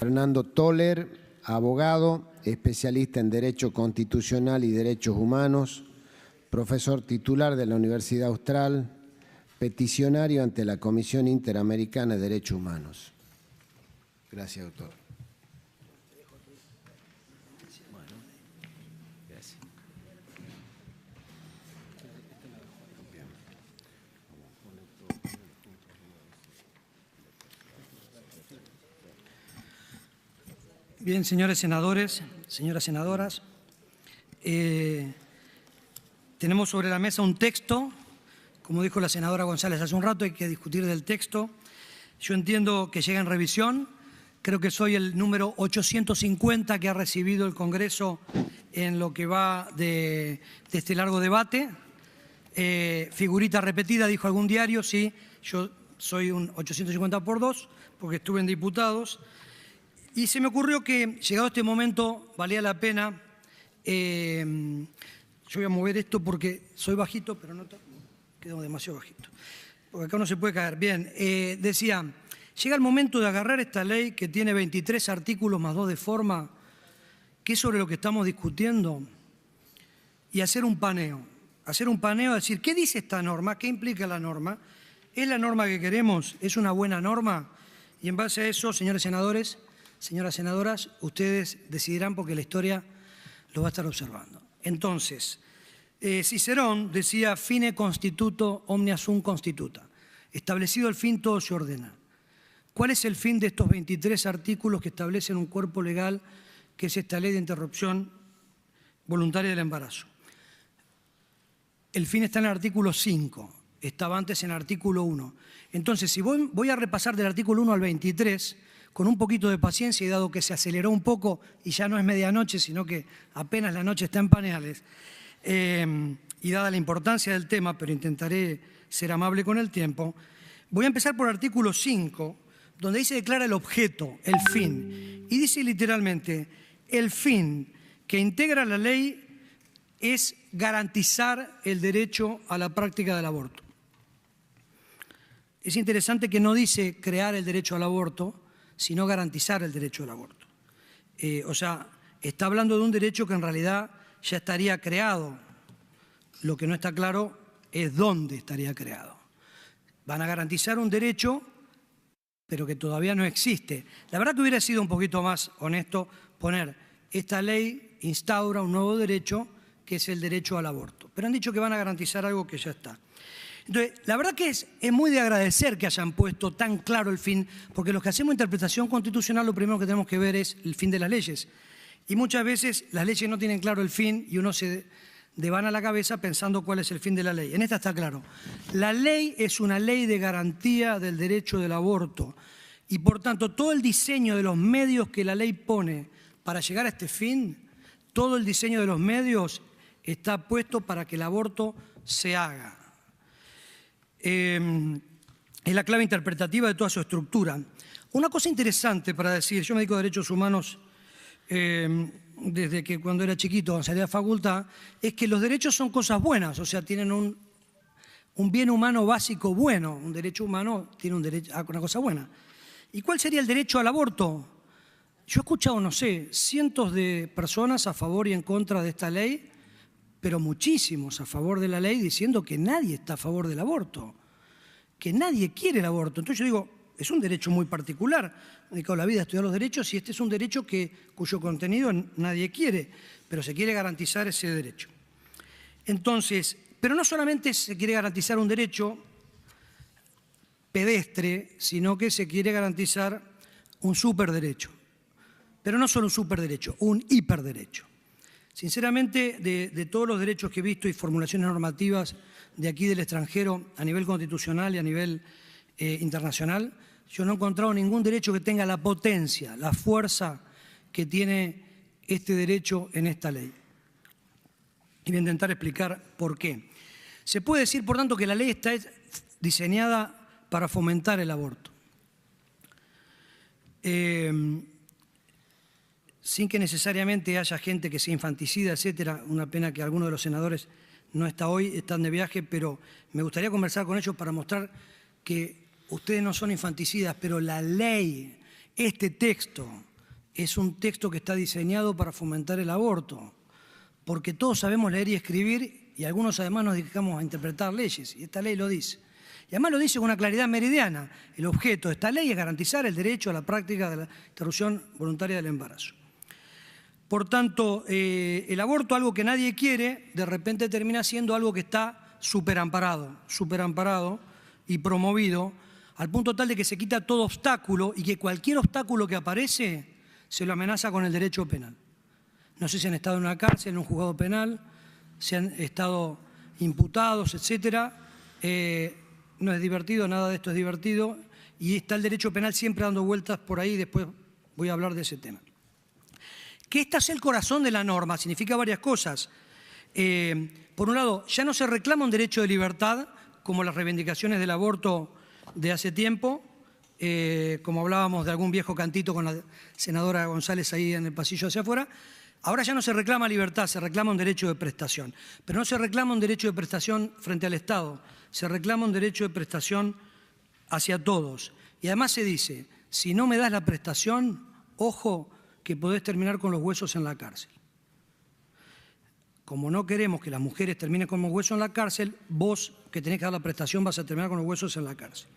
Fernando Toller, abogado, especialista en Derecho Constitucional y Derechos Humanos, profesor titular de la Universidad Austral, peticionario ante la Comisión Interamericana de Derechos Humanos. Gracias, doctor. Bien, señores senadores, señoras senadoras, tenemos sobre la mesa un texto. Como dijo la senadora González hace un rato, hay que discutir del texto. Yo entiendo que llega en revisión. Creo que soy el número 850 que ha recibido el Congreso en lo que va de este largo debate. Figurita repetida, dijo algún diario. Sí, yo soy un 850 por 2, porque estuve en diputados. Y se me ocurrió que, llegado este momento, valía la pena. Yo voy a mover esto porque soy bajito, pero no quedo demasiado bajito, porque acá no se puede caer. Bien, decía, llega el momento de agarrar esta ley que tiene 23 artículos más 2 de forma, que es sobre lo que estamos discutiendo, y hacer un paneo. Hacer un paneo, decir, ¿qué dice esta norma? ¿Qué implica la norma? ¿Es la norma que queremos? ¿Es una buena norma? Y en base a eso, señores senadores, señoras senadoras, ustedes decidirán porque la historia lo va a estar observando. Entonces, Cicerón decía, fine constituto omnia sum constituta. Establecido el fin, todo se ordena. ¿Cuál es el fin de estos 23 artículos que establecen un cuerpo legal, que es esta ley de interrupción voluntaria del embarazo? El fin está en el artículo 5, estaba antes en el artículo 1. Entonces, si voy a repasar del artículo 1 al 23, con un poquito de paciencia, y dado que se aceleró un poco y ya no es medianoche, sino que apenas la noche está en pañales, y dada la importancia del tema, pero intentaré ser amable con el tiempo, voy a empezar por el artículo 5, donde ahí se declara el objeto, el fin, y dice literalmente, el fin que integra la ley es garantizar el derecho a la práctica del aborto. Es interesante que no dice crear el derecho al aborto, sino garantizar el derecho al aborto. O sea, está hablando de un derecho que en realidad ya estaría creado. Lo que no está claro es dónde estaría creado. Van a garantizar un derecho, pero que todavía no existe. La verdad que hubiera sido un poquito más honesto poner esta ley instaura un nuevo derecho, que es el derecho al aborto. Pero han dicho que van a garantizar algo que ya está. Entonces, la verdad que es muy de agradecer que hayan puesto tan claro el fin, porque los que hacemos interpretación constitucional lo primero que tenemos que ver es el fin de las leyes. Y muchas veces las leyes no tienen claro el fin y uno se devana la cabeza pensando cuál es el fin de la ley. En esta está claro. La ley es una ley de garantía del derecho del aborto y, por tanto, todo el diseño de los medios que la ley pone para llegar a este fin, todo el diseño de los medios está puesto para que el aborto se haga. Es la clave interpretativa de toda su estructura. Una cosa interesante para decir, yo me dedico a derechos humanos desde que cuando era chiquito salí a la facultad, es que los derechos son cosas buenas, o sea, tienen un bien humano básico bueno, un derecho humano tiene un derecho a una cosa buena. ¿Y cuál sería el derecho al aborto? Yo he escuchado, no sé, cientos de personas a favor y en contra de esta ley, pero muchísimos a favor de la ley diciendo que nadie está a favor del aborto, que nadie quiere el aborto. Entonces yo digo, es un derecho muy particular. Me he dedicado la vida a estudiar los derechos y este es un derecho cuyo contenido nadie quiere, pero se quiere garantizar ese derecho. Entonces, pero no solamente se quiere garantizar un derecho pedestre, sino que se quiere garantizar un superderecho. Pero no solo un superderecho, un hiperderecho. Sinceramente, de todos los derechos que he visto y formulaciones normativas de aquí del extranjero a nivel constitucional y a nivel internacional, yo no he encontrado ningún derecho que tenga la potencia, la fuerza que tiene este derecho en esta ley. Y voy a intentar explicar por qué. Se puede decir, por tanto, que la ley está diseñada para fomentar el aborto. Sin que necesariamente haya gente que sea infanticida, etcétera. Una pena que alguno de los senadores no está hoy, están de viaje, pero me gustaría conversar con ellos para mostrar que ustedes no son infanticidas, pero la ley, este texto, es un texto que está diseñado para fomentar el aborto, porque todos sabemos leer y escribir y algunos además nos dedicamos a interpretar leyes, y esta ley lo dice. Y además lo dice con una claridad meridiana. El objeto de esta ley es garantizar el derecho a la práctica de la interrupción voluntaria del embarazo. Por tanto, el aborto, algo que nadie quiere, de repente termina siendo algo que está superamparado y promovido, al punto tal de que se quita todo obstáculo y que cualquier obstáculo que aparece se lo amenaza con el derecho penal. No sé si han estado en una cárcel, en un juzgado penal, si han estado imputados, etcétera. No es divertido, nada de esto es divertido, y está el derecho penal siempre dando vueltas por ahí, después voy a hablar de ese tema. Que este es el corazón de la norma significa varias cosas. Por un lado, ya no se reclama un derecho de libertad, como las reivindicaciones del aborto de hace tiempo, como hablábamos de algún viejo cantito con la senadora González ahí en el pasillo hacia afuera. Ahora ya no se reclama libertad, se reclama un derecho de prestación. Pero no se reclama un derecho de prestación frente al Estado, se reclama un derecho de prestación hacia todos. Y además se dice, si no me das la prestación, ojo que podés terminar con los huesos en la cárcel. Como no queremos que las mujeres terminen con los huesos en la cárcel, vos que tenés que dar la prestación vas a terminar con los huesos en la cárcel.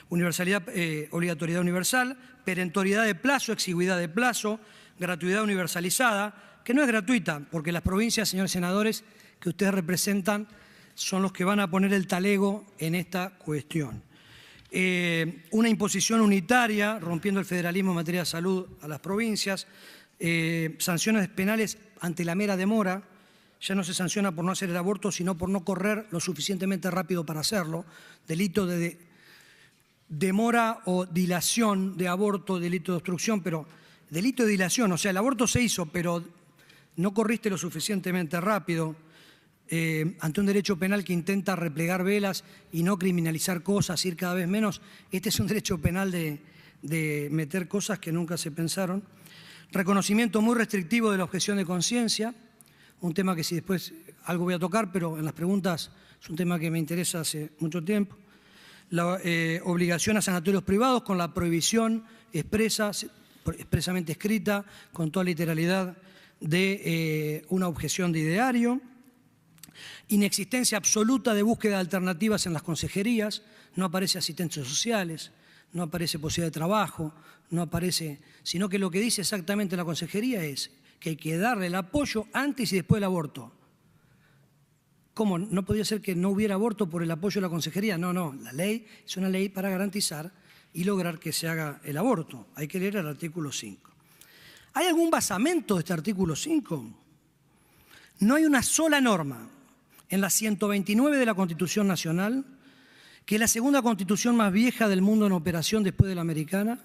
Universalidad, obligatoriedad universal, perentoriedad de plazo, exigüidad de plazo, gratuidad universalizada, que no es gratuita, porque las provincias, señores senadores, que ustedes representan, son los que van a poner el talego en esta cuestión. Una imposición unitaria, rompiendo el federalismo en materia de salud a las provincias, sanciones penales ante la mera demora, ya no se sanciona por no hacer el aborto, sino por no correr lo suficientemente rápido para hacerlo, delito de demora o dilación de aborto, delito de obstrucción, pero delito de dilación, o sea, el aborto se hizo, pero no corriste lo suficientemente rápido, ante un derecho penal que intenta replegar velas y no criminalizar cosas, ir cada vez menos. Este es un derecho penal de meter cosas que nunca se pensaron. Reconocimiento muy restrictivo de la objeción de conciencia, un tema que si después algo voy a tocar, pero en las preguntas es un tema que me interesa hace mucho tiempo. La obligación a sanatorios privados con la prohibición expresamente escrita, con toda literalidad, de una objeción de ideario. Inexistencia absoluta de búsqueda de alternativas en las consejerías, no aparece asistentes sociales, no aparece posibilidad de trabajo, no aparece, sino que lo que dice exactamente la consejería es que hay que darle el apoyo antes y después del aborto. ¿Cómo? ¿No podría ser que no hubiera aborto por el apoyo de la consejería? No, no, la ley es una ley para garantizar y lograr que se haga el aborto. Hay que leer el artículo 5. ¿Hay algún basamento de este artículo 5? No hay una sola norma en la 129 de la Constitución Nacional, que es la segunda constitución más vieja del mundo en operación después de la americana,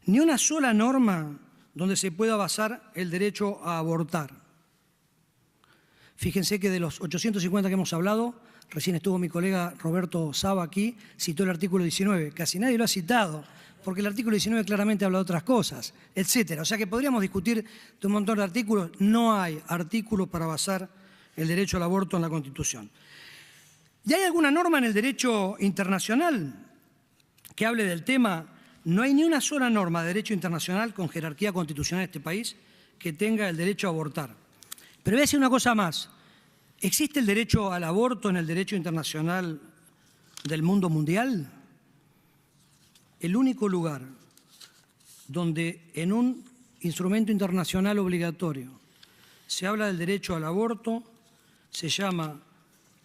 ni una sola norma donde se pueda basar el derecho a abortar. Fíjense que de los 850 que hemos hablado, recién estuvo mi colega Roberto Saba aquí, citó el artículo 19, casi nadie lo ha citado, porque el artículo 19 claramente habla de otras cosas, etcétera. O sea que podríamos discutir de un montón de artículos, no hay artículo para basar el derecho al aborto en la Constitución. ¿Y hay alguna norma en el derecho internacional que hable del tema? No hay ni una sola norma de derecho internacional con jerarquía constitucional en este país que tenga el derecho a abortar. Pero voy a decir una cosa más. ¿Existe el derecho al aborto en el derecho internacional del mundo mundial? El único lugar donde en un instrumento internacional obligatorio se habla del derecho al aborto se llama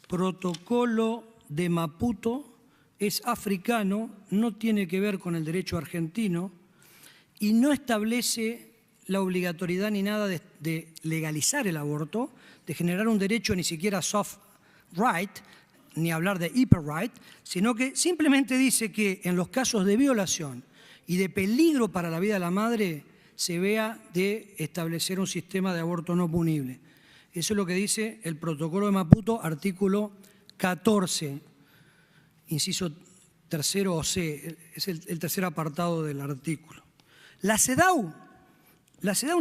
Protocolo de Maputo, es africano, no tiene que ver con el derecho argentino y no establece la obligatoriedad ni nada de legalizar el aborto, de generar un derecho ni siquiera soft right, ni hablar de hyper right, sino que simplemente dice que en los casos de violación y de peligro para la vida de la madre se vea de establecer un sistema de aborto no punible. Eso es lo que dice el Protocolo de Maputo, artículo 14, inciso tercero o C, es el tercer apartado del artículo. La CEDAW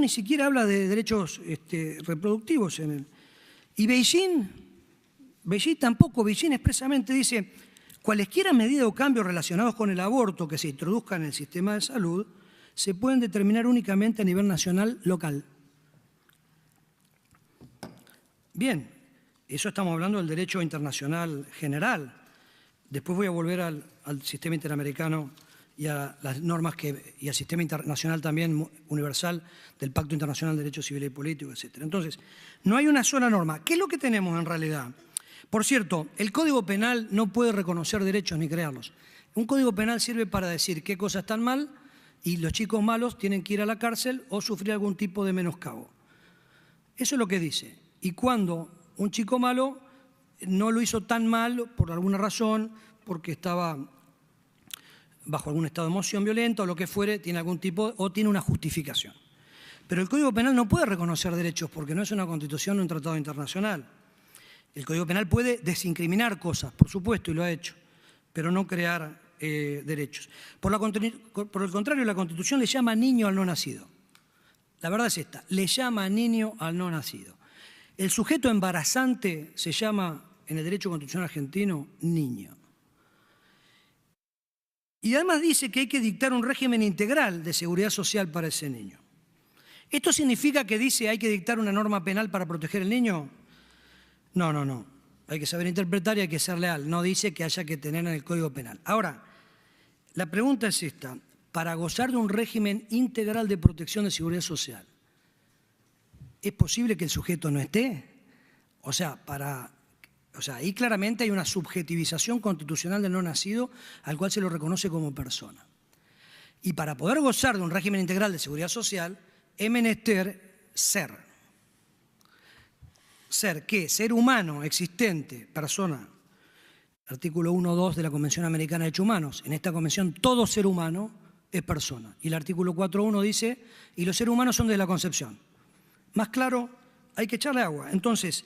ni siquiera habla de derechos reproductivos en él. Y Beijing tampoco, Beijing expresamente dice, cualesquiera medida o cambios relacionados con el aborto que se introduzcan en el sistema de salud se pueden determinar únicamente a nivel nacional local. Bien, eso estamos hablando del derecho internacional general. Después voy a volver al sistema interamericano y a las normas y al sistema internacional también universal del Pacto Internacional de Derechos Civiles y Políticos, etc. Entonces, no hay una sola norma. ¿Qué es lo que tenemos en realidad? Por cierto, el Código Penal no puede reconocer derechos ni crearlos. Un Código Penal sirve para decir qué cosas están mal y los chicos malos tienen que ir a la cárcel o sufrir algún tipo de menoscabo. Eso es lo que dice. Y cuando un chico malo no lo hizo tan mal por alguna razón, porque estaba bajo algún estado de emoción violenta o lo que fuere, tiene algún tipo o tiene una justificación. Pero el Código Penal no puede reconocer derechos porque no es una constitución o un tratado internacional. El Código Penal puede desincriminar cosas, por supuesto, y lo ha hecho, pero no crear derechos. Por el contrario, la Constitución le llama niño al no nacido. La verdad es esta, le llama niño al no nacido. El sujeto embarazante se llama, en el derecho constitucional argentino, niño. Y además dice que hay que dictar un régimen integral de seguridad social para ese niño. ¿Esto significa que dice hay que dictar una norma penal para proteger al niño? No, no, no. Hay que saber interpretar y hay que ser leal. No dice que haya que tener en el Código Penal. Ahora, la pregunta es esta. Para gozar de un régimen integral de protección de seguridad social, ¿es posible que el sujeto no esté? O sea, ahí claramente hay una subjetivización constitucional del no nacido al cual se lo reconoce como persona. Y para poder gozar de un régimen integral de seguridad social, es menester ser. Ser, ¿qué? Ser humano, existente, persona. Artículo 1.2 de la Convención Americana de Derechos Humanos. En esta convención todo ser humano es persona. Y el artículo 4.1 dice, y los seres humanos son desde la concepción. Más claro, hay que echarle agua. Entonces,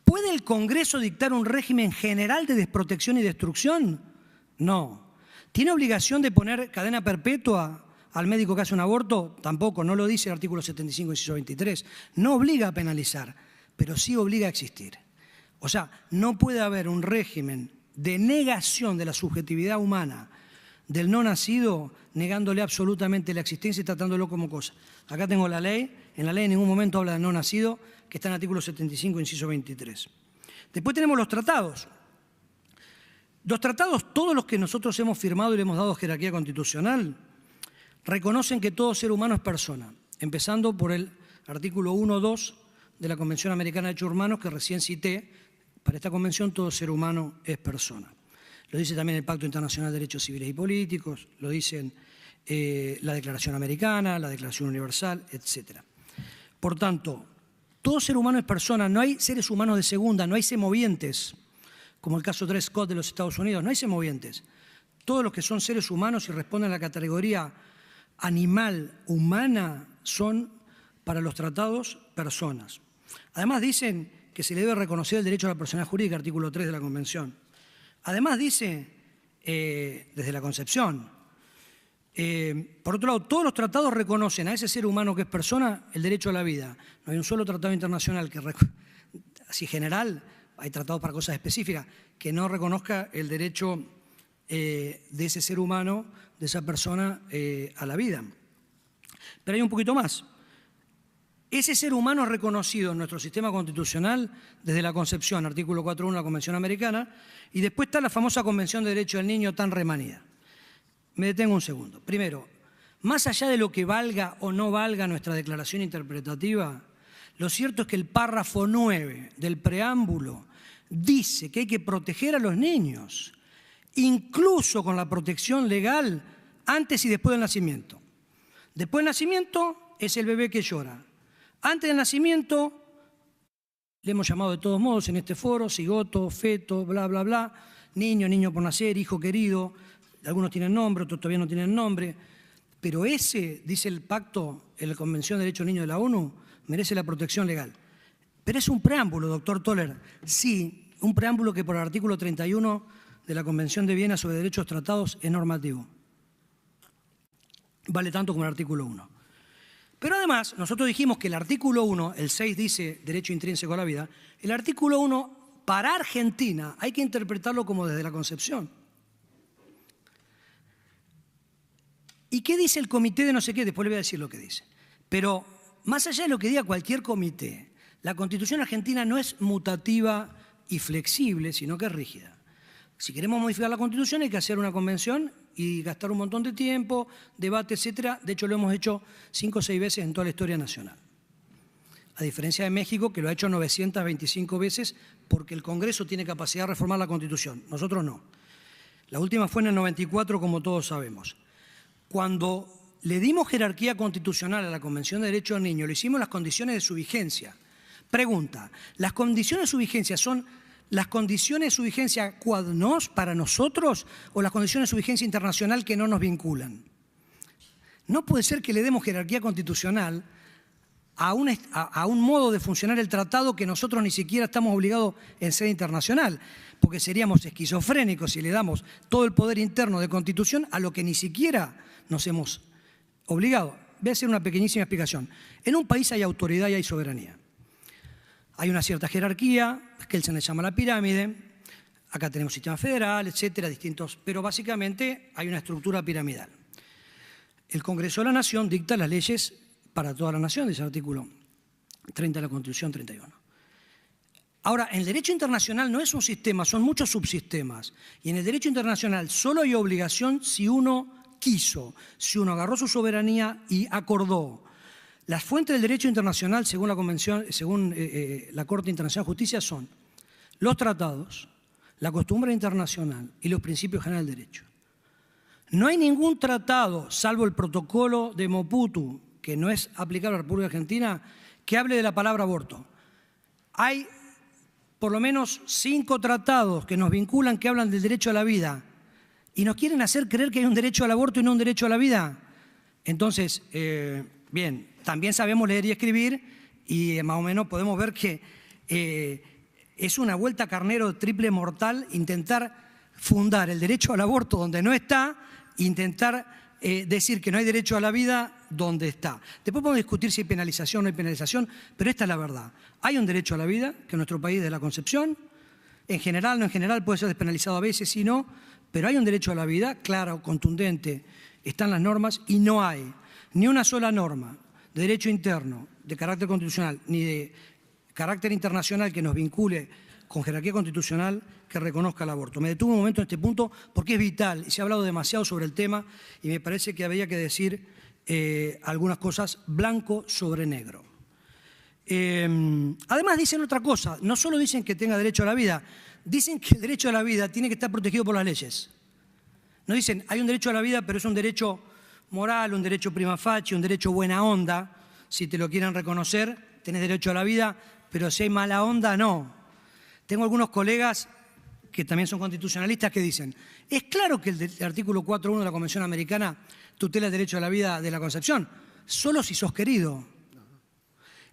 ¿puede el Congreso dictar un régimen general de desprotección y destrucción? No. ¿Tiene obligación de poner cadena perpetua al médico que hace un aborto? Tampoco, no lo dice el artículo 75, inciso 23. No obliga a penalizar, pero sí obliga a existir. O sea, no puede haber un régimen de negación de la subjetividad humana del no nacido, negándole absolutamente la existencia y tratándolo como cosa. Acá tengo la ley, en la ley en ningún momento habla de no nacido, que está en el artículo 75, inciso 23. Después tenemos los tratados. Los tratados, todos los que nosotros hemos firmado y le hemos dado jerarquía constitucional, reconocen que todo ser humano es persona, empezando por el artículo 1.2 de la Convención Americana de Derechos Humanos que recién cité. Para esta convención todo ser humano es persona. Lo dice también el Pacto Internacional de Derechos Civiles y Políticos, lo dicen la Declaración Americana, la Declaración Universal, etc. Por tanto, todo ser humano es persona, no hay seres humanos de segunda, no hay semovientes, como el caso Dred Scott de los Estados Unidos, no hay semovientes. Todos los que son seres humanos y responden a la categoría animal, humana, son para los tratados personas. Además dicen que se le debe reconocer el derecho a la personalidad jurídica, artículo 3 de la Convención. Además dice, desde la concepción, por otro lado, todos los tratados reconocen a ese ser humano que es persona el derecho a la vida. No hay un solo tratado internacional que, así general, hay tratados para cosas específicas, que no reconozca el derecho de ese ser humano, de esa persona, a la vida. Pero hay un poquito más. Ese ser humano es reconocido en nuestro sistema constitucional desde la concepción, artículo 4.1 de la Convención Americana, y después está la famosa Convención de Derecho del Niño tan remanida. Me detengo un segundo. Primero, más allá de lo que valga o no valga nuestra declaración interpretativa, lo cierto es que el párrafo 9 del preámbulo dice que hay que proteger a los niños, incluso con la protección legal antes y después del nacimiento. Después del nacimiento es el bebé que llora. Antes del nacimiento, le hemos llamado de todos modos en este foro, cigoto, feto, bla, bla, bla, niño, niño por nacer, hijo querido, algunos tienen nombre, otros todavía no tienen nombre, pero ese, dice el pacto en la Convención de Derechos del Niño de la ONU, merece la protección legal. Pero es un preámbulo, doctor Toller, sí, un preámbulo que por el artículo 31 de la Convención de Viena sobre Derechos Tratados es normativo. Vale tanto como el artículo 1. Pero además, nosotros dijimos que el artículo 1, el 6 dice derecho intrínseco a la vida, el artículo 1 para Argentina hay que interpretarlo como desde la concepción. ¿Y qué dice el comité de no sé qué? Después le voy a decir lo que dice. Pero más allá de lo que diga cualquier comité, la Constitución argentina no es mutativa y flexible, sino que es rígida. Si queremos modificar la Constitución hay que hacer una convención y gastar un montón de tiempo, debate, etcétera. De hecho, lo hemos hecho 5 o 6 veces en toda la historia nacional. A diferencia de México, que lo ha hecho 925 veces porque el Congreso tiene capacidad de reformar la Constitución. Nosotros no. La última fue en el 94, como todos sabemos. Cuando le dimos jerarquía constitucional a la Convención de Derechos del Niño, le hicimos las condiciones de su vigencia. Pregunta, ¿las condiciones de su vigencia son las condiciones de su vigencia quad nos para nosotros o las condiciones de su vigencia internacional que no nos vinculan? No puede ser que le demos jerarquía constitucional a un modo de funcionar el tratado que nosotros ni siquiera estamos obligados en sede internacional, porque seríamos esquizofrénicos si le damos todo el poder interno de constitución a lo que ni siquiera nos hemos obligado. Voy a hacer una pequeñísima explicación. En un país hay autoridad y hay soberanía. Hay una cierta jerarquía, que él se le llama la pirámide, acá tenemos sistema federal, etcétera, distintos, pero básicamente hay una estructura piramidal. El Congreso de la Nación dicta las leyes para toda la nación, dice el artículo 30 de la Constitución 31. Ahora, en el derecho internacional no es un sistema, son muchos subsistemas. Y en el derecho internacional solo hay obligación si uno quiso, si uno agarró su soberanía y acordó. Las fuentes del derecho internacional, según la Convención, según la Corte Internacional de Justicia, son los tratados, la costumbre internacional y los principios generales del derecho. No hay ningún tratado, salvo el protocolo de Mobutu, que no es aplicable a la República Argentina, que hable de la palabra aborto. Hay por lo menos 5 tratados que nos vinculan, que hablan del derecho a la vida, y nos quieren hacer creer que hay un derecho al aborto y no un derecho a la vida. Entonces, bien, también sabemos leer y escribir, y más o menos podemos ver que es una vuelta carnero triple mortal intentar fundar el derecho al aborto donde no está, intentar decir que no hay derecho a la vida donde está. Después podemos discutir si hay penalización o no hay penalización, pero esta es la verdad. Hay un derecho a la vida, que en nuestro país es de la concepción, en general, no en general, puede ser despenalizado a veces, sí, no, pero hay un derecho a la vida, claro, contundente, están las normas, y no hay ni una sola norma de derecho interno, de carácter constitucional, ni de carácter internacional que nos vincule con jerarquía constitucional que reconozca el aborto. Me detuve un momento en este punto porque es vital y se ha hablado demasiado sobre el tema y me parece que había que decir algunas cosas blanco sobre negro. Además dicen otra cosa, no solo dicen que tenga derecho a la vida, dicen que el derecho a la vida tiene que estar protegido por las leyes. No dicen hay un derecho a la vida pero es un derecho moral, un derecho prima facie, un derecho buena onda, si te lo quieren reconocer, tenés derecho a la vida, pero si hay mala onda, no. Tengo algunos colegas que también son constitucionalistas que dicen, es claro que el artículo 4.1 de la Convención Americana tutela el derecho a la vida de la concepción, solo si sos querido.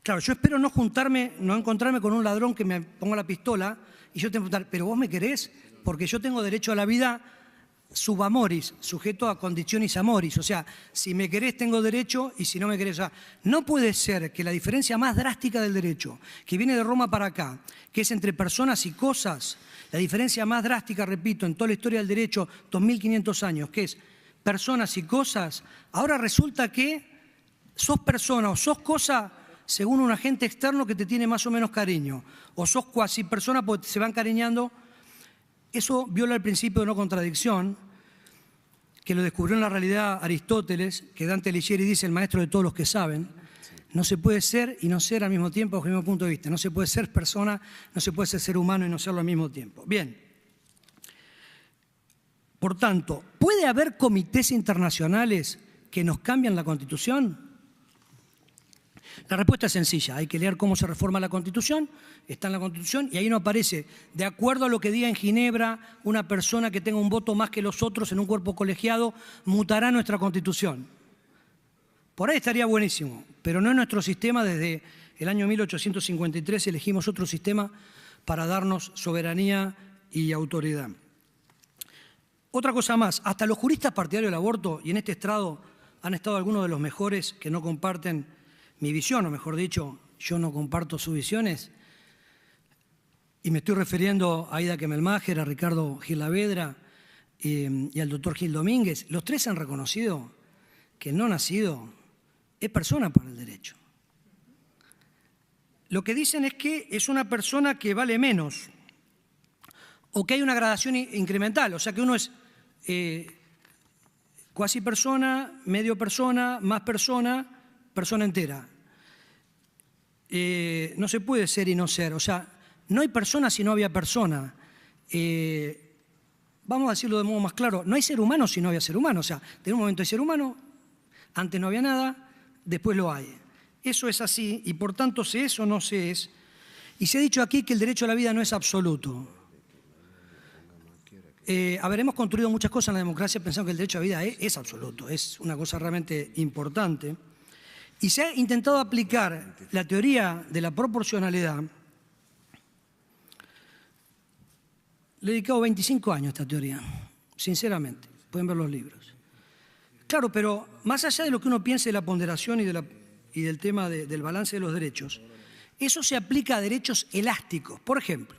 Claro, yo espero no encontrarme con un ladrón que me ponga la pistola y yo te preguntar, ¿pero vos me querés? Porque yo tengo derecho a la vida sub amoris, sujeto a conditionis amoris. O sea, si me querés tengo derecho y si no me querés... O sea, no puede ser que la diferencia más drástica del derecho, que viene de Roma para acá, que es entre personas y cosas, la diferencia más drástica, repito, en toda la historia del derecho, 2500 años, que es personas y cosas, ahora resulta que sos persona o sos cosa según un agente externo que te tiene más o menos cariño, o sos cuasi persona porque se van cariñando. Eso viola el principio de no contradicción, que lo descubrió en la realidad Aristóteles, que Dante Alighieri dice el maestro de todos los que saben. No se puede ser y no ser al mismo tiempo, bajo el mismo punto de vista. No se puede ser persona, no se puede ser humano y no serlo al mismo tiempo. Bien. Por tanto, ¿puede haber comités internacionales que nos cambian la Constitución? La respuesta es sencilla, hay que leer cómo se reforma la Constitución, está en la Constitución y ahí no aparece, de acuerdo a lo que diga en Ginebra, una persona que tenga un voto más que los otros en un cuerpo colegiado mutará nuestra Constitución. Por ahí estaría buenísimo, pero no es nuestro sistema. Desde el año 1853 elegimos otro sistema para darnos soberanía y autoridad. Otra cosa más, hasta los juristas partidarios del aborto, y en este estrado han estado algunos de los mejores que no comparten mi visión, o mejor dicho, yo no comparto sus visiones, y me estoy refiriendo a Aida Kemelmacher, a Ricardo Gil Lavedra y al doctor Gil Domínguez. Los tres han reconocido que el no nacido es persona para el derecho. Lo que dicen es que es una persona que vale menos o que hay una gradación incremental, o sea que uno es cuasi persona, medio persona, más persona, persona entera. No se puede ser y no ser, o sea, no hay persona si no había persona. Vamos a decirlo de modo más claro, no hay ser humano si no había ser humano, o sea, en un momento hay ser humano, antes no había nada, después lo hay. Eso es así y por tanto se es o no se es. Y se ha dicho aquí que el derecho a la vida no es absoluto. Hemos construido muchas cosas en la democracia pensando que el derecho a la vida es absoluto, es una cosa realmente importante. Y se ha intentado aplicar la teoría de la proporcionalidad. Le he dedicado 25 años a esta teoría, sinceramente, pueden ver los libros. Claro, pero más allá de lo que uno piense de la ponderación y del tema del balance de los derechos, eso se aplica a derechos elásticos. Por ejemplo,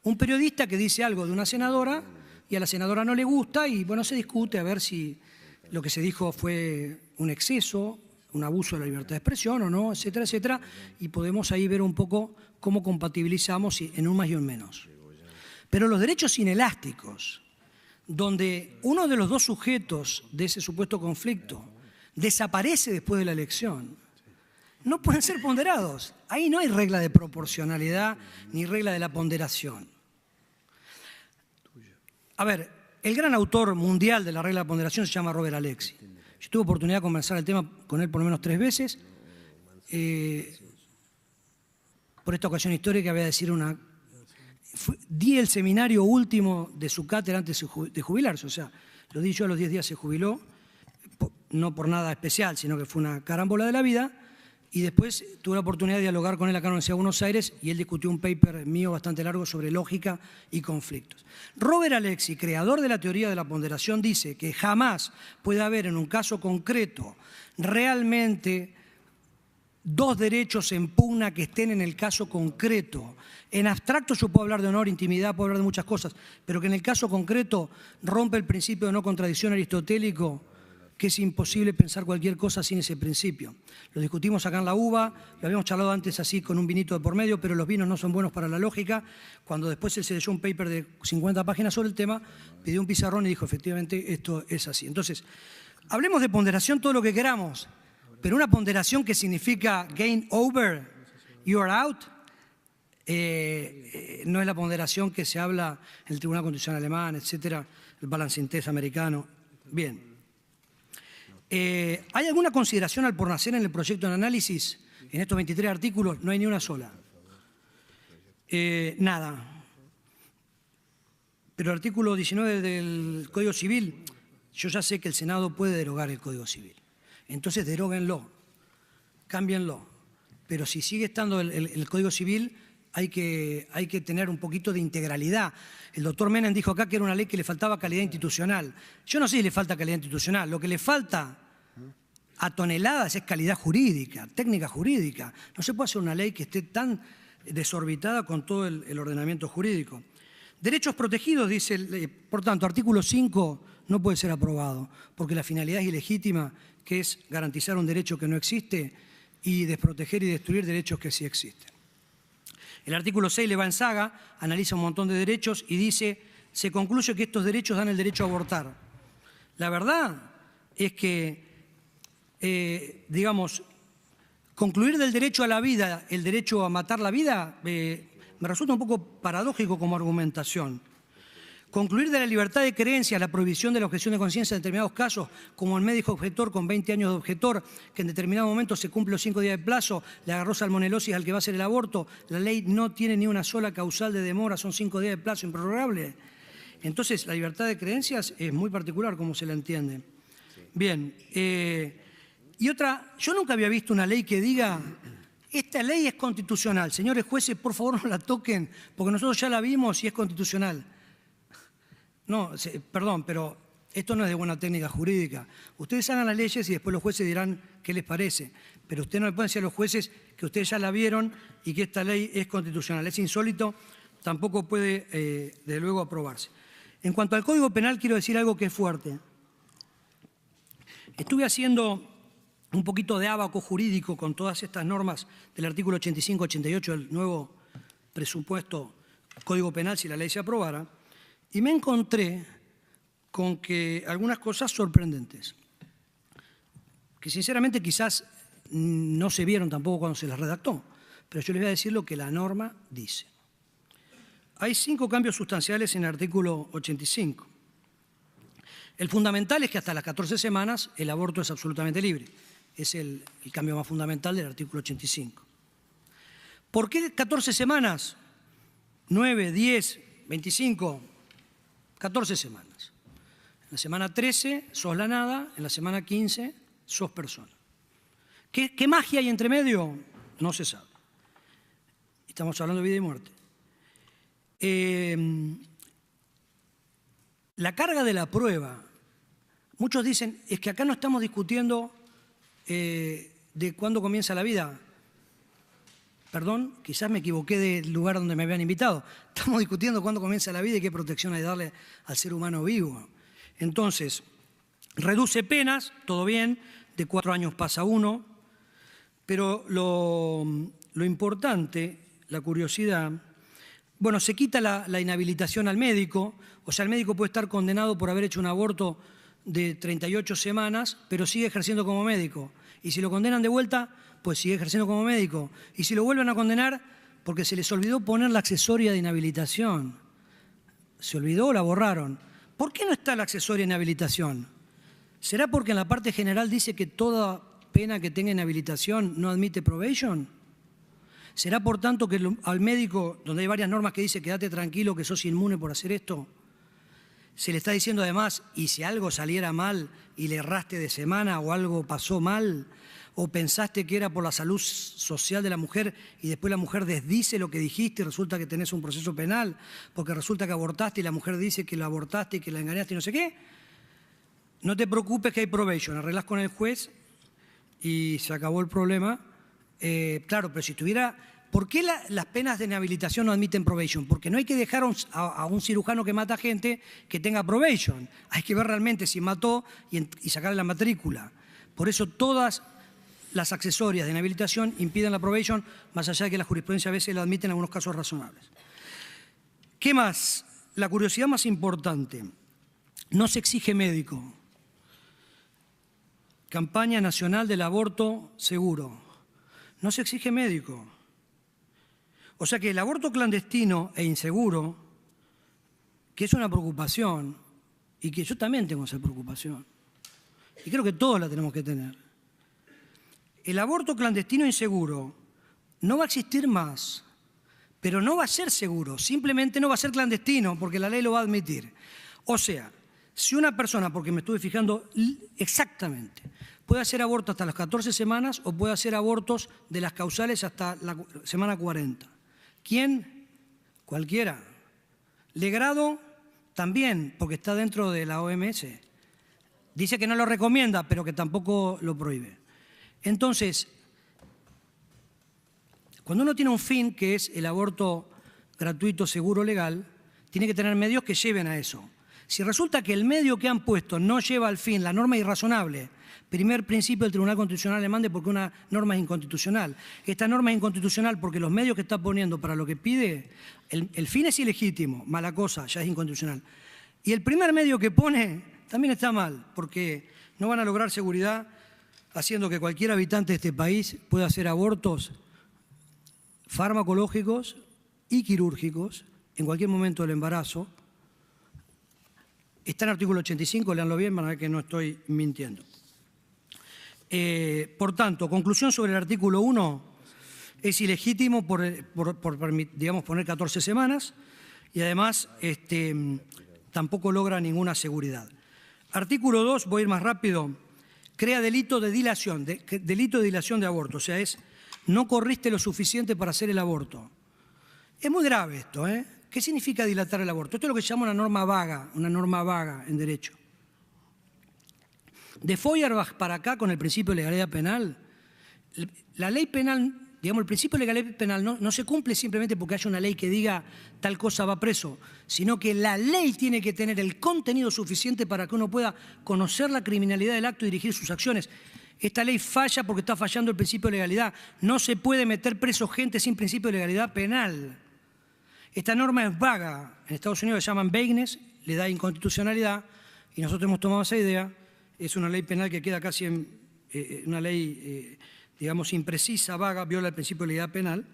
un periodista que dice algo de una senadora y a la senadora no le gusta y bueno, se discute a ver si lo que se dijo fue un exceso, un abuso de la libertad de expresión o no, etcétera, etcétera, y podemos ahí ver un poco cómo compatibilizamos en un más y un menos. Pero los derechos inelásticos, donde uno de los dos sujetos de ese supuesto conflicto desaparece después de la elección, no pueden ser ponderados. Ahí no hay regla de proporcionalidad ni regla de la ponderación. A ver, el gran autor mundial de la regla de ponderación se llama Robert Alexy. Yo tuve oportunidad de conversar el tema con él por lo menos 3 veces. Por esta ocasión histórica voy a decir di el seminario último de su cátedra antes de jubilarse, o sea, lo di yo a los 10 días se jubiló, no por nada especial, sino que fue una carambola de la vida, y después tuve la oportunidad de dialogar con él acá en la Universidad de Buenos Aires y él discutió un paper mío bastante largo sobre lógica y conflictos. Robert Alexy, creador de la teoría de la ponderación, dice que jamás puede haber en un caso concreto realmente 2 derechos en pugna que estén en el caso concreto. En abstracto yo puedo hablar de honor, intimidad, puedo hablar de muchas cosas, pero que en el caso concreto rompe el principio de no contradicción aristotélico, que es imposible pensar cualquier cosa sin ese principio. Lo discutimos acá en la UBA, lo habíamos charlado antes así con un vinito de por medio, pero los vinos no son buenos para la lógica. Cuando después él se leyó un paper de 50 páginas sobre el tema, pidió un pizarrón y dijo, efectivamente, esto es así. Entonces, hablemos de ponderación todo lo que queramos, pero una ponderación que significa game over, you are out, no es la ponderación que se habla en el Tribunal Constitucional Alemán, etcétera, el balancing test americano. Bien. ¿Hay alguna consideración al por nacer en el proyecto de análisis? En estos 23 artículos no hay ni una sola. Nada. Pero el artículo 19 del Código Civil, yo ya sé que el Senado puede derogar el Código Civil. Entonces deróguenlo, cámbienlo. Pero si sigue estando el Código Civil, hay que tener un poquito de integralidad. El doctor Menem dijo acá que era una ley que le faltaba calidad institucional. Yo no sé si le falta calidad institucional. Lo que le falta a toneladas es calidad jurídica, técnica jurídica. No se puede hacer una ley que esté tan desorbitada con todo el ordenamiento jurídico. Derechos protegidos, dice, por tanto, artículo 5 no puede ser aprobado, porque la finalidad es ilegítima, que es garantizar un derecho que no existe y desproteger y destruir derechos que sí existen. El artículo 6 le va en saga, analiza un montón de derechos y dice, se concluye que estos derechos dan el derecho a abortar. La verdad es que, digamos, concluir del derecho a la vida, el derecho a matar la vida, me resulta un poco paradójico como argumentación. Concluir de la libertad de creencia, la prohibición de la objeción de conciencia en determinados casos, como el médico objetor con 20 años de objetor, que en determinado momento se cumple los 5 días de plazo, le agarró salmonelosis al que va a hacer el aborto, la ley no tiene ni una sola causal de demora, son 5 días de plazo improrrogable. Entonces, la libertad de creencias es muy particular, como se la entiende. Bien, y otra, yo nunca había visto una ley que diga, esta ley es constitucional, señores jueces, por favor no la toquen, porque nosotros ya la vimos y es constitucional. No, perdón, pero esto no es de buena técnica jurídica. Ustedes hagan las leyes y después los jueces dirán qué les parece. Pero ustedes no le pueden decir a los jueces que ustedes ya la vieron y que esta ley es constitucional. Es insólito, tampoco puede, de luego, aprobarse. En cuanto al Código Penal, quiero decir algo que es fuerte. Estuve haciendo un poquito de ábaco jurídico con todas estas normas del artículo 85-88 del nuevo presupuesto Código Penal, si la ley se aprobara, y me encontré con que algunas cosas sorprendentes, que sinceramente quizás no se vieron tampoco cuando se las redactó, pero yo les voy a decir lo que la norma dice. Hay 5 cambios sustanciales en el artículo 85. El fundamental es que hasta las 14 semanas el aborto es absolutamente libre. Es el cambio más fundamental del artículo 85. ¿Por qué 14 semanas? 9, 10, 25, 14 semanas. En la semana 13 sos la nada, en la semana 15 sos persona. ¿Qué magia hay entre medio? No se sabe. Estamos hablando de vida y muerte. La carga de la prueba, muchos dicen, es que acá no estamos discutiendo de cuándo comienza la vida. Perdón, quizás me equivoqué del lugar donde me habían invitado. Estamos discutiendo cuándo comienza la vida y qué protección hay que darle al ser humano vivo. Entonces, reduce penas, todo bien, de 4 años pasa 1, pero lo importante, la curiosidad, bueno, se quita la inhabilitación al médico, o sea, el médico puede estar condenado por haber hecho un aborto de 38 semanas, pero sigue ejerciendo como médico. Y si lo condenan de vuelta, pues sigue ejerciendo como médico. Y si lo vuelven a condenar, porque se les olvidó poner la accesoria de inhabilitación. ¿Se olvidó o la borraron? ¿Por qué no está la accesoria de inhabilitación? ¿Será porque en la parte general dice que toda pena que tenga inhabilitación no admite probation? ¿Será por tanto que al médico, donde hay varias normas que dice quédate tranquilo que sos inmune por hacer esto, se le está diciendo además, y si algo saliera mal y le erraste de semana o algo pasó mal, o pensaste que era por la salud social de la mujer y después la mujer desdice lo que dijiste y resulta que tenés un proceso penal, porque resulta que abortaste y la mujer dice que lo abortaste y que la engañaste y no sé qué? No te preocupes que hay probation, arreglás con el juez y se acabó el problema. Claro, pero si tuviera... ¿Por qué las penas de inhabilitación no admiten probation? Porque no hay que dejar a un cirujano que mata gente que tenga probation. Hay que ver realmente si mató y sacarle la matrícula. Por eso todas las accesorias de inhabilitación impiden la probation, más allá de que la jurisprudencia a veces la admite en algunos casos razonables. ¿Qué más? La curiosidad más importante. No se exige médico. Campaña nacional del aborto seguro. No se exige médico. O sea que el aborto clandestino e inseguro, que es una preocupación, y que yo también tengo esa preocupación, y creo que todos la tenemos que tener. El aborto clandestino e inseguro no va a existir más, pero no va a ser seguro, simplemente no va a ser clandestino, porque la ley lo va a admitir. O sea, si una persona, porque me estuve fijando exactamente, puede hacer aborto hasta las 14 semanas o puede hacer abortos de las causales hasta la semana 40. ¿Quién? Cualquiera. Legrado también, porque está dentro de la OMS. Dice que no lo recomienda, pero que tampoco lo prohíbe. Entonces, cuando uno tiene un fin, que es el aborto gratuito, seguro, legal, tiene que tener medios que lleven a eso. Si resulta que el medio que han puesto no lleva al fin, la norma es irrazonable, primer principio del Tribunal Constitucional le mande porque una norma es inconstitucional. Esta norma es inconstitucional porque los medios que está poniendo para lo que pide, el fin es ilegítimo, mala cosa, ya es inconstitucional. Y el primer medio que pone también está mal, porque no van a lograr seguridad haciendo que cualquier habitante de este país pueda hacer abortos farmacológicos y quirúrgicos en cualquier momento del embarazo. Está en el artículo 85, léanlo bien para ver que no estoy mintiendo. Por tanto, conclusión sobre el artículo 1, es ilegítimo por digamos, poner 14 semanas y además tampoco logra ninguna seguridad. Artículo 2, voy a ir más rápido, crea delito de dilación, delito de dilación de aborto, o sea, es no corriste lo suficiente para hacer el aborto. Es muy grave esto, ¿eh? ¿Qué significa dilatar el aborto? Esto es lo que se llama una norma vaga en derecho. De Feuerbach para acá, con el principio de legalidad penal, la ley penal Digamos, el principio de legalidad penal no se cumple simplemente porque haya una ley que diga tal cosa va preso, sino que la ley tiene que tener el contenido suficiente para que uno pueda conocer la criminalidad del acto y dirigir sus acciones. Esta ley falla porque está fallando el principio de legalidad. No se puede meter preso gente sin principio de legalidad penal. Esta norma es vaga. En Estados Unidos le llaman vagueness, le da inconstitucionalidad, y nosotros hemos tomado esa idea. Es una ley penal que queda casi en una ley, digamos, imprecisa, vaga, viola el principio de legalidad penal.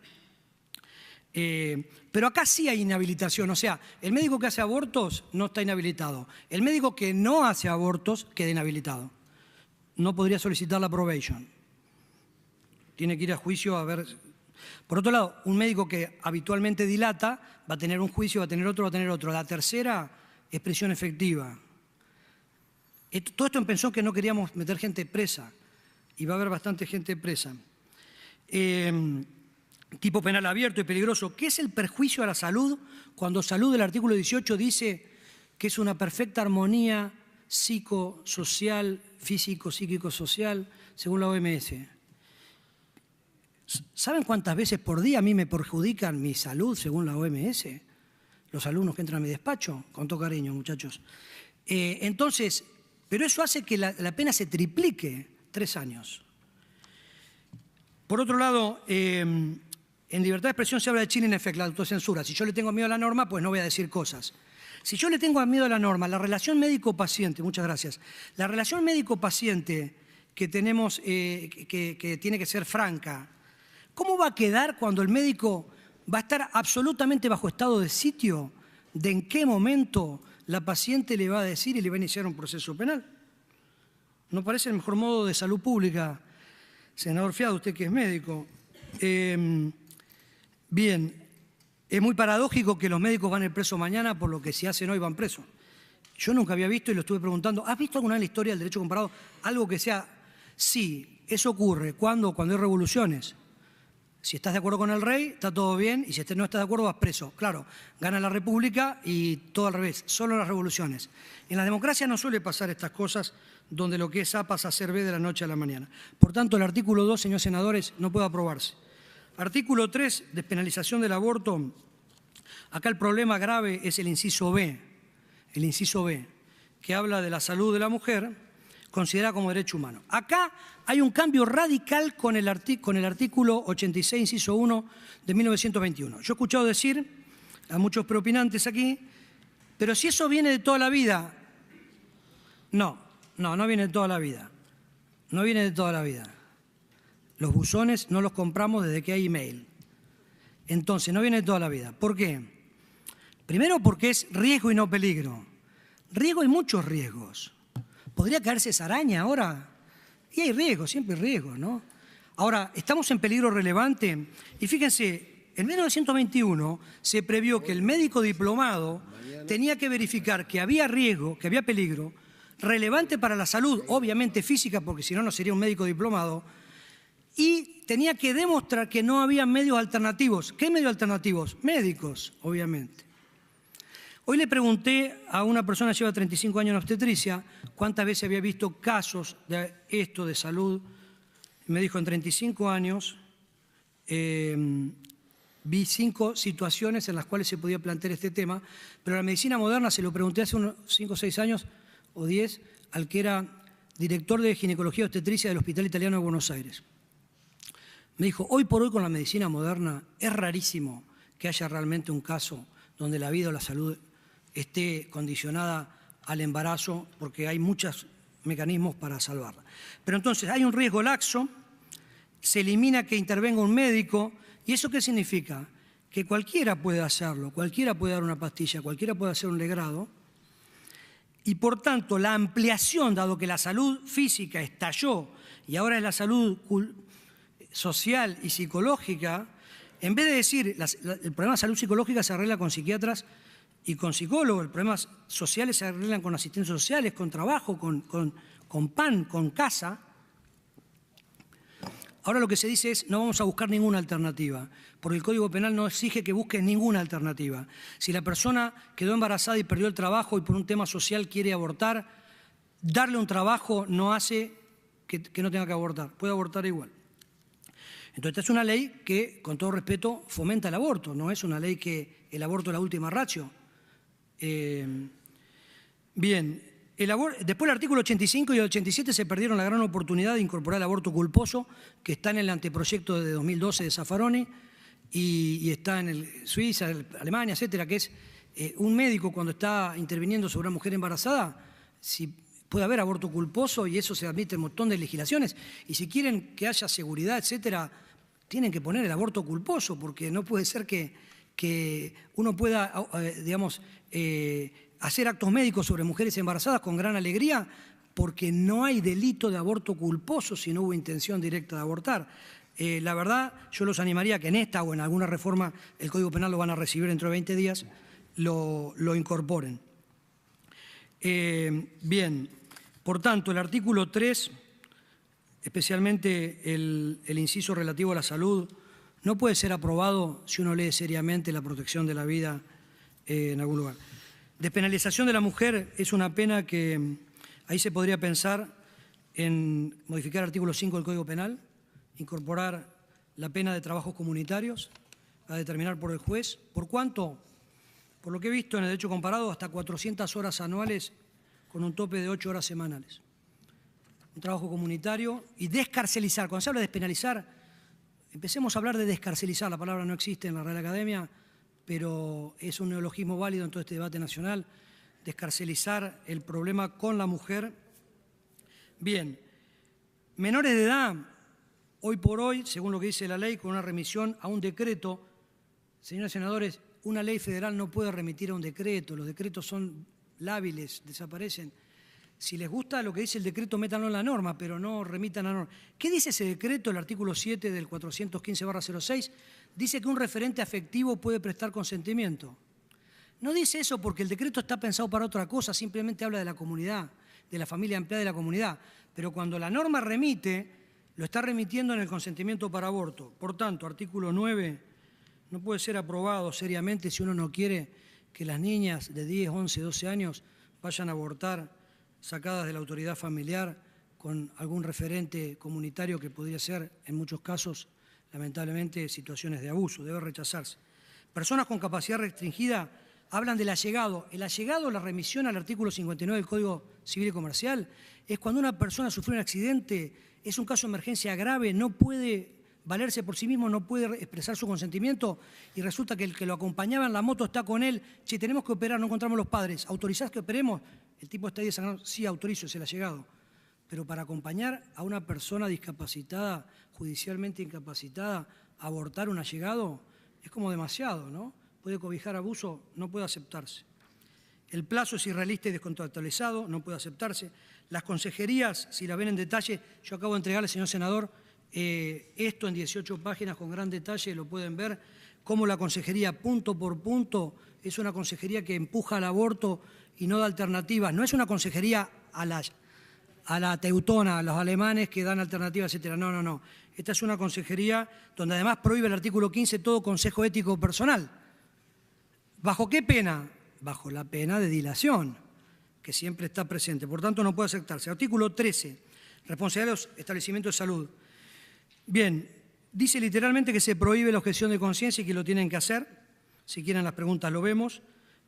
Pero acá sí hay inhabilitación, o sea, el médico que hace abortos no está inhabilitado. El médico que no hace abortos queda inhabilitado. No podría solicitar la probation. Tiene que ir a juicio a ver. Por otro lado, un médico que habitualmente dilata va a tener un juicio, va a tener otro, va a tener otro. La tercera es prisión efectiva. Todo esto pensó que no queríamos meter gente presa, y va a haber bastante gente presa. Tipo penal abierto y peligroso. ¿Qué es el perjuicio a la salud? Cuando salud del artículo 18 dice que es una perfecta armonía psicosocial, físico, psíquico, social, según la OMS. ¿Saben cuántas veces por día a mí me perjudican mi salud según la OMS? Los alumnos que entran a mi despacho, con todo cariño, muchachos. Entonces, pero eso hace que la pena se triplique, 3 años. Por otro lado, en libertad de expresión se habla de chilling effect, la autocensura. Si yo le tengo miedo a la norma, pues no voy a decir cosas. Si yo le tengo miedo a la norma, la relación médico-paciente, muchas gracias, la relación médico-paciente que tenemos, que tiene que ser franca, ¿cómo va a quedar cuando el médico va a estar absolutamente bajo estado de sitio de en qué momento la paciente le va a decir y le va a iniciar un proceso penal? ¿No parece el mejor modo de salud pública, senador Fiado, usted que es médico? Bien, es muy paradójico que los médicos van a ir presos mañana por lo que si hacen hoy van presos. Yo nunca había visto y lo estuve preguntando. ¿Has visto alguna vez en la historia del derecho comparado algo que sea? Sí, eso ocurre. ¿Cuándo? Cuando hay revoluciones. Si estás de acuerdo con el rey, está todo bien, y si no estás de acuerdo, vas preso. Claro, gana la república y todo al revés, solo en las revoluciones. En la democracia no suele pasar estas cosas donde lo que es A pasa a ser B de la noche a la mañana. Por tanto, el artículo 2, señores senadores, no puede aprobarse. Artículo 3, despenalización del aborto. Acá el problema grave es el inciso B, que habla de la salud de la mujer, considerada como derecho humano. Acá hay un cambio radical con el artículo 86, inciso 1 de 1921. Yo he escuchado decir a muchos preopinantes aquí, pero si eso viene de toda la vida. No viene de toda la vida. No viene de toda la vida. Los buzones no los compramos desde que hay email. Entonces, no viene de toda la vida. ¿Por qué? Primero porque es riesgo y no peligro. Riesgo, hay muchos riesgos. ¿Podría caerse esa araña ahora? Y hay riesgos, siempre hay riesgos, ¿no? Ahora, estamos en peligro relevante. Y fíjense, en 1921 se previó que el médico diplomado tenía que verificar que había riesgo, que había peligro, relevante para la salud, obviamente física, porque si no, no sería un médico diplomado, y tenía que demostrar que no había medios alternativos. ¿Qué medios alternativos? Médicos, obviamente. Hoy le pregunté a una persona que lleva 35 años en obstetricia cuántas veces había visto casos de esto, de salud. Me dijo, en 35 años vi 5 situaciones en las cuales se podía plantear este tema, pero la medicina moderna, se lo pregunté hace unos 5 o 6 años, o 10, al que era director de ginecología y obstetricia del Hospital Italiano de Buenos Aires. Me dijo, hoy por hoy con la medicina moderna es rarísimo que haya realmente un caso donde la vida o la salud esté condicionada al embarazo, porque hay muchos mecanismos para salvarla. Pero entonces hay un riesgo laxo, se elimina que intervenga un médico, ¿y eso qué significa? Que cualquiera puede hacerlo, cualquiera puede dar una pastilla, cualquiera puede hacer un legrado, y por tanto la ampliación, dado que la salud física estalló y ahora es la salud social y psicológica, en vez de decir el problema de salud psicológica se arregla con psiquiatras y con psicólogos, los problemas sociales se arreglan con asistentes sociales, con trabajo, con pan, con casa. Ahora lo que se dice es no vamos a buscar ninguna alternativa, porque el Código Penal no exige que busques ninguna alternativa. Si la persona quedó embarazada y perdió el trabajo y por un tema social quiere abortar, darle un trabajo no hace que no tenga que abortar, puede abortar igual. Entonces, esta es una ley que, con todo respeto, fomenta el aborto, no es una ley que el aborto es la última ratio. Bien, después el artículo 85 y el 87 se perdieron la gran oportunidad de incorporar el aborto culposo, que está en el anteproyecto de 2012 de Zaffaroni y está en Suiza, Alemania, etcétera, que es un médico cuando está interviniendo sobre una mujer embarazada, si puede haber aborto culposo y eso se admite en un montón de legislaciones. Y si quieren que haya seguridad, etcétera, tienen que poner el aborto culposo, porque no puede ser que uno pueda, digamos, hacer actos médicos sobre mujeres embarazadas con gran alegría, porque no hay delito de aborto culposo si no hubo intención directa de abortar. La verdad, yo los animaría a que en esta o en alguna reforma, el Código Penal lo van a recibir dentro de 20 días, lo incorporen. Bien, por tanto, el artículo 3, especialmente el inciso relativo a la salud, no puede ser aprobado si uno lee seriamente la protección de la vida en algún lugar. Despenalización de la mujer es una pena que ahí se podría pensar en modificar el artículo 5 del Código Penal, incorporar la pena de trabajos comunitarios a determinar por el juez. ¿Por cuánto? Por lo que he visto en el derecho comparado, hasta 400 horas anuales con un tope de 8 horas semanales. Un trabajo comunitario y descarcelizar. Cuando se habla de despenalizar, empecemos a hablar de descarcelizar. La palabra no existe en la Real Academia, pero es un neologismo válido en todo este debate nacional. Descarcelizar el problema con la mujer. Bien, menores de edad, hoy por hoy, según lo que dice la ley, con una remisión a un decreto, señores senadores, una ley federal no puede remitir a un decreto, los decretos son lábiles, desaparecen. Si les gusta lo que dice el decreto, métanlo en la norma, pero no remitan a la norma. ¿Qué dice ese decreto, el artículo 7 del 415/06? Dice que un referente afectivo puede prestar consentimiento. No dice eso porque el decreto está pensado para otra cosa, simplemente habla de la comunidad, de la familia ampliada de la comunidad. Pero cuando la norma remite, lo está remitiendo en el consentimiento para aborto. Por tanto, artículo 9 no puede ser aprobado seriamente si uno no quiere que las niñas de 10, 11, 12 años vayan a abortar sacadas de la autoridad familiar con algún referente comunitario que podría ser, en muchos casos, lamentablemente, situaciones de abuso. Debe rechazarse. Personas con capacidad restringida hablan del allegado. El allegado, la remisión al artículo 59 del Código Civil y Comercial, es cuando una persona sufrió un accidente, es un caso de emergencia grave, no puede valerse por sí mismo, no puede expresar su consentimiento y resulta que el que lo acompañaba en la moto está con él. Si tenemos que operar, no encontramos los padres, ¿autorizás que operemos? El tipo está ahí desangrado, sí, autorizo, es el allegado. Pero para acompañar a una persona discapacitada, judicialmente incapacitada, a abortar un allegado, es como demasiado, ¿no? Puede cobijar abuso, no puede aceptarse. El plazo es irrealista y descontextualizado, no puede aceptarse. Las consejerías, si la ven en detalle, yo acabo de entregarle, señor senador, esto en 18 páginas con gran detalle, lo pueden ver, cómo la consejería punto por punto es una consejería que empuja al aborto y no da alternativas. No es una consejería a la teutona, a los alemanes que dan alternativas, etcétera. No, no, no. Esta es una consejería donde además prohíbe el artículo 15 todo consejo ético personal. ¿Bajo qué pena? Bajo la pena de dilación, que siempre está presente. Por tanto, no puede aceptarse. Artículo 13, responsabilidad de los establecimientos de salud. Bien, dice literalmente que se prohíbe la objeción de conciencia y que lo tienen que hacer. Si quieren las preguntas lo vemos.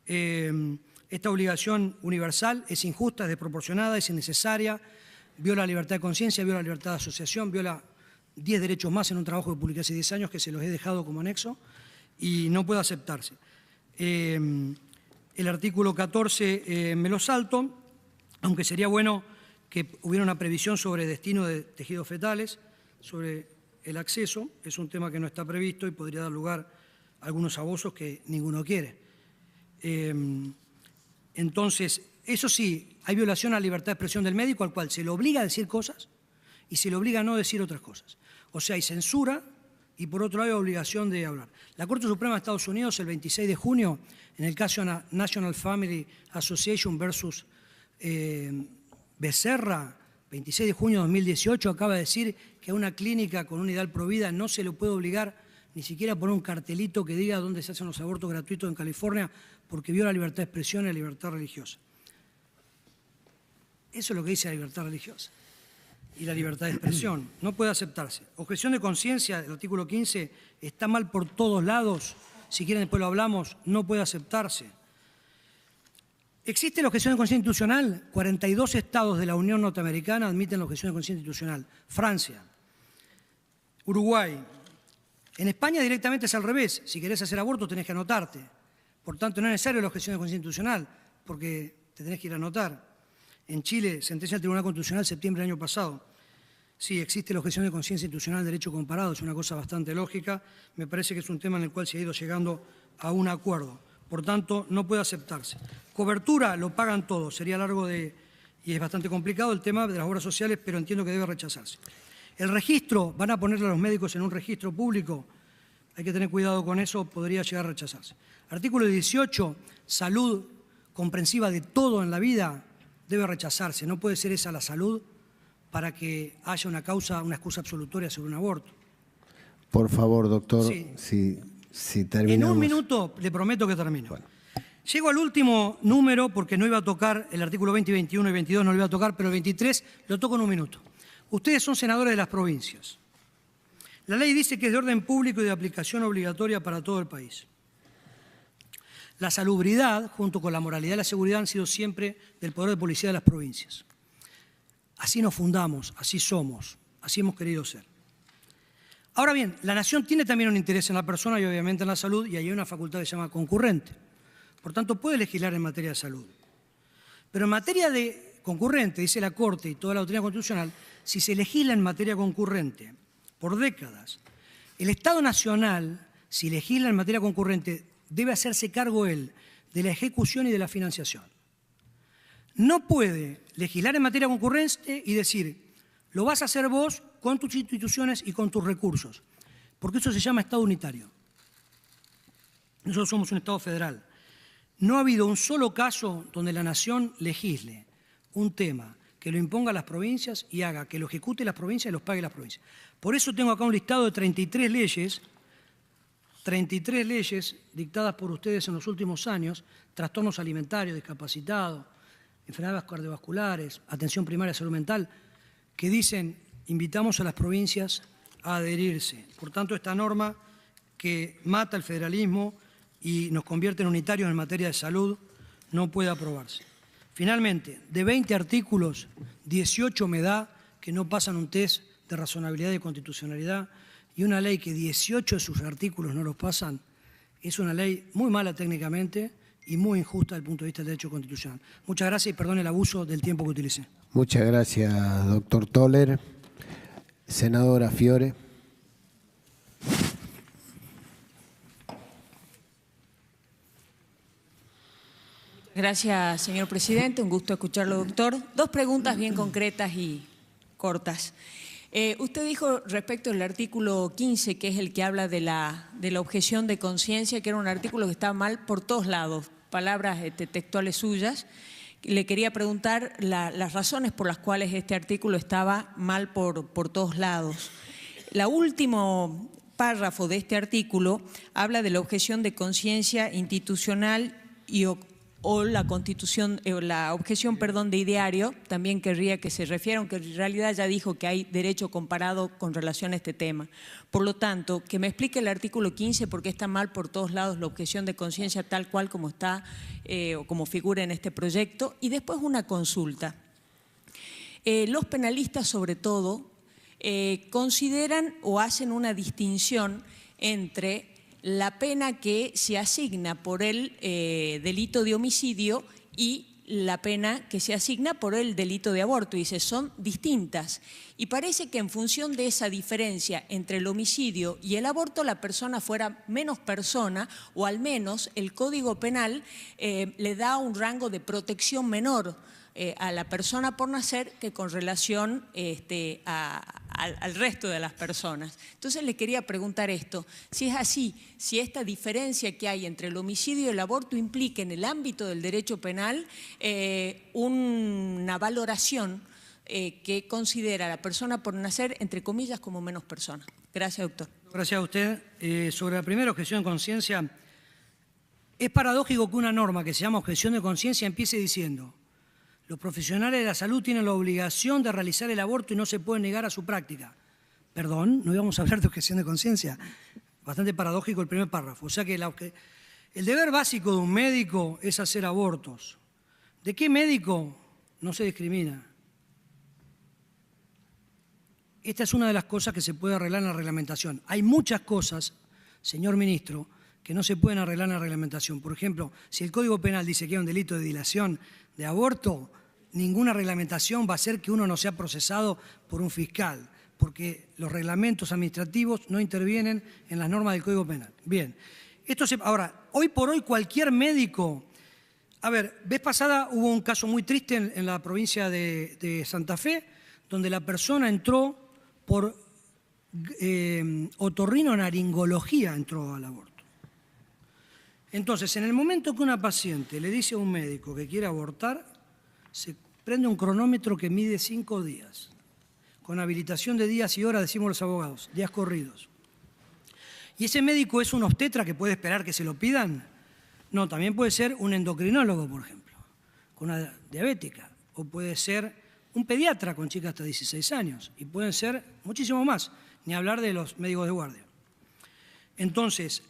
Esta obligación universal es injusta, es desproporcionada, es innecesaria, viola la libertad de conciencia, viola la libertad de asociación, viola 10 derechos más en un trabajo que publiqué hace 10 años que se los he dejado como anexo y no puede aceptarse. El artículo 14 me lo salto, aunque sería bueno que hubiera una previsión sobre destino de tejidos fetales, sobre el acceso, es un tema que no está previsto y podría dar lugar a algunos abusos que ninguno quiere. Entonces, eso sí, hay violación a la libertad de expresión del médico, al cual se le obliga a decir cosas y se le obliga a no decir otras cosas. O sea, hay censura y por otro lado hay obligación de hablar. La Corte Suprema de Estados Unidos, el 26 de junio, en el caso National Family Association versus Becerra, 26 de junio de 2018, acaba de decir que a una clínica con un ideal provida no se le puede obligar ni siquiera a poner un cartelito que diga dónde se hacen los abortos gratuitos en California porque viola la libertad de expresión y la libertad religiosa. Eso es lo que dice la libertad religiosa. y la libertad de expresión. No puede aceptarse. Objeción de conciencia, el artículo 15, está mal por todos lados. Si quieren después lo hablamos, no puede aceptarse. ¿Existe la objeción de conciencia institucional? 42 estados de la Unión Norteamericana admiten la objeción de conciencia institucional. Francia, Uruguay. En España directamente es al revés. Si querés hacer aborto tenés que anotarte. Por tanto, no es necesario la objeción de conciencia institucional porque te tenés que ir a anotar. En Chile, sentencia del Tribunal Constitucional, septiembre del año pasado. Sí, existe la objeción de conciencia institucional, derecho comparado, es una cosa bastante lógica. Me parece que es un tema en el cual se ha ido llegando a un acuerdo. Por tanto, no puede aceptarse. Cobertura lo pagan todos. Sería largo y es bastante complicado el tema de las obras sociales, pero entiendo que debe rechazarse. El registro, van a ponerle a los médicos en un registro público. Hay que tener cuidado con eso, podría llegar a rechazarse. Artículo 18, salud comprensiva de todo en la vida, debe rechazarse. No puede ser esa la salud para que haya una excusa absolutoria sobre un aborto. Por favor, doctor, sí. Si terminamos. En un minuto le prometo que termino. Bueno. Llego al último número porque no iba a tocar el artículo 20, 21 y 22, no lo iba a tocar, pero el 23 lo toco en un minuto. Ustedes son senadores de las provincias. La ley dice que es de orden público y de aplicación obligatoria para todo el país. La salubridad, junto con la moralidad y la seguridad, han sido siempre del poder de policía de las provincias. Así nos fundamos, así somos, así hemos querido ser. Ahora bien, la nación tiene también un interés en la persona y obviamente en la salud, y ahí hay una facultad que se llama concurrente. Por tanto, puede legislar en materia de salud. Pero en materia de concurrente, dice la Corte y toda la doctrina constitucional, si se legisla en materia concurrente por décadas, el Estado Nacional, si legisla en materia concurrente, debe hacerse cargo él de la ejecución y de la financiación. No puede legislar en materia concurrente y decir, lo vas a hacer vos con tus instituciones y con tus recursos, porque eso se llama Estado unitario. Nosotros somos un Estado federal. No ha habido un solo caso donde la nación legisle un tema que lo imponga a las provincias y haga que lo ejecute las provincias y los pague las provincias. Por eso tengo acá un listado de 33 leyes dictadas por ustedes en los últimos años, trastornos alimentarios, discapacitados, enfermedades cardiovasculares, atención primaria, salud mental, que dicen, invitamos a las provincias a adherirse. Por tanto, esta norma que mata el federalismo y nos convierte en unitarios en materia de salud no puede aprobarse. Finalmente, de 20 artículos, 18 me da que no pasan un test de razonabilidad y constitucionalidad, y una ley que 18 de sus artículos no los pasan, es una ley muy mala técnicamente y muy injusta desde el punto de vista del derecho constitucional. Muchas gracias y perdón el abuso del tiempo que utilicé. Muchas gracias, doctor Toller. Senadora Fiore. Gracias, señor presidente. Un gusto escucharlo, doctor. Dos preguntas bien concretas y cortas. Usted dijo respecto al artículo 15, que es el que habla de la objeción de conciencia, que era un artículo que estaba mal por todos lados, palabras textuales suyas. Le quería preguntar las razones por las cuales este artículo estaba mal por todos lados. El último párrafo de este artículo habla de la objeción de conciencia institucional o la objeción de ideario. También querría que se refiera, aunque en realidad ya dijo que hay derecho comparado con relación a este tema. Por lo tanto, que me explique el artículo 15 por qué está mal por todos lados la objeción de conciencia tal cual como está o como figura en este proyecto. Y después una consulta. Los penalistas, sobre todo, consideran o hacen una distinción entre la pena que se asigna por el delito de homicidio y la pena que se asigna por el delito de aborto. Dice, son distintas. Y parece que en función de esa diferencia entre el homicidio y el aborto, la persona fuera menos persona, o al menos el Código Penal le da un rango de protección menor a la persona por nacer que con relación al resto de las personas. Entonces le quería preguntar esto, si es así, si esta diferencia que hay entre el homicidio y el aborto implica en el ámbito del derecho penal una valoración que considera a la persona por nacer, entre comillas, como menos persona. Gracias, doctor. Gracias a usted. Sobre la primera objeción de conciencia, es paradójico que una norma que se llama objeción de conciencia empiece diciendo Los profesionales de la salud tienen la obligación de realizar el aborto y no se pueden negar a su práctica. Perdón, no íbamos a hablar de objeción de conciencia. Bastante paradójico el primer párrafo. O sea que el deber básico de un médico es hacer abortos. ¿De qué médico? No se discrimina. Esta es una de las cosas que se puede arreglar en la reglamentación. Hay muchas cosas, señor ministro, que no se pueden arreglar en la reglamentación. Por ejemplo, si el Código Penal dice que hay un delito de dilación de aborto, ninguna reglamentación va a hacer que uno no sea procesado por un fiscal, porque los reglamentos administrativos no intervienen en las normas del Código Penal. Bien, ahora, hoy por hoy cualquier médico... A ver, vez pasada hubo un caso muy triste en la provincia de Santa Fe, donde la persona entró por otorrinolaringología, entró al aborto. Entonces, en el momento que una paciente le dice a un médico que quiere abortar, se prende un cronómetro que mide 5 días, con habilitación de días y horas, decimos los abogados, días corridos. ¿Y ese médico es un obstetra que puede esperar que se lo pidan? No, también puede ser un endocrinólogo, por ejemplo, con una diabética, o puede ser un pediatra con chicas hasta 16 años, y pueden ser muchísimo más, ni hablar de los médicos de guardia. Entonces,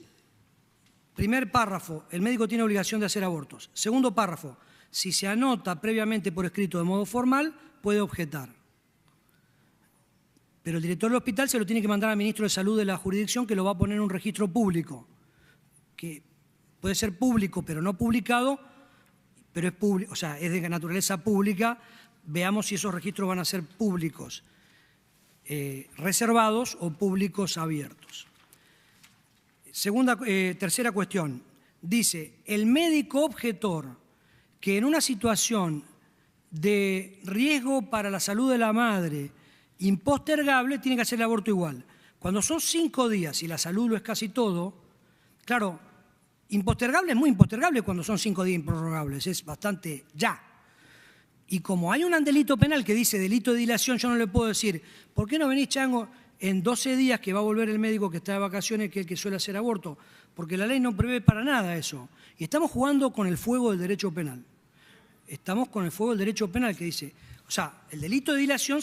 primer párrafo, el médico tiene obligación de hacer abortos. Segundo párrafo, si se anota previamente por escrito de modo formal, puede objetar. Pero el director del hospital se lo tiene que mandar al ministro de Salud de la jurisdicción, que lo va a poner en un registro público, que puede ser público pero no publicado, pero es público, o sea, es de naturaleza pública. Veamos si esos registros van a ser públicos reservados o públicos abiertos. Tercera cuestión, dice, el médico objetor que en una situación de riesgo para la salud de la madre impostergable tiene que hacer el aborto igual. Cuando son 5 días y la salud lo es casi todo, claro, impostergable es muy impostergable cuando son 5 días improrrogables, es bastante ya. Y como hay un delito penal que dice delito de dilación, yo no le puedo decir, ¿por qué no venís, chango, en 12 días que va a volver el médico que está de vacaciones, que es el que suele hacer aborto? Porque la ley no prevé para nada eso. Y estamos jugando con el fuego del derecho penal. Estamos con el fuego del derecho penal que dice, o sea, el delito de dilación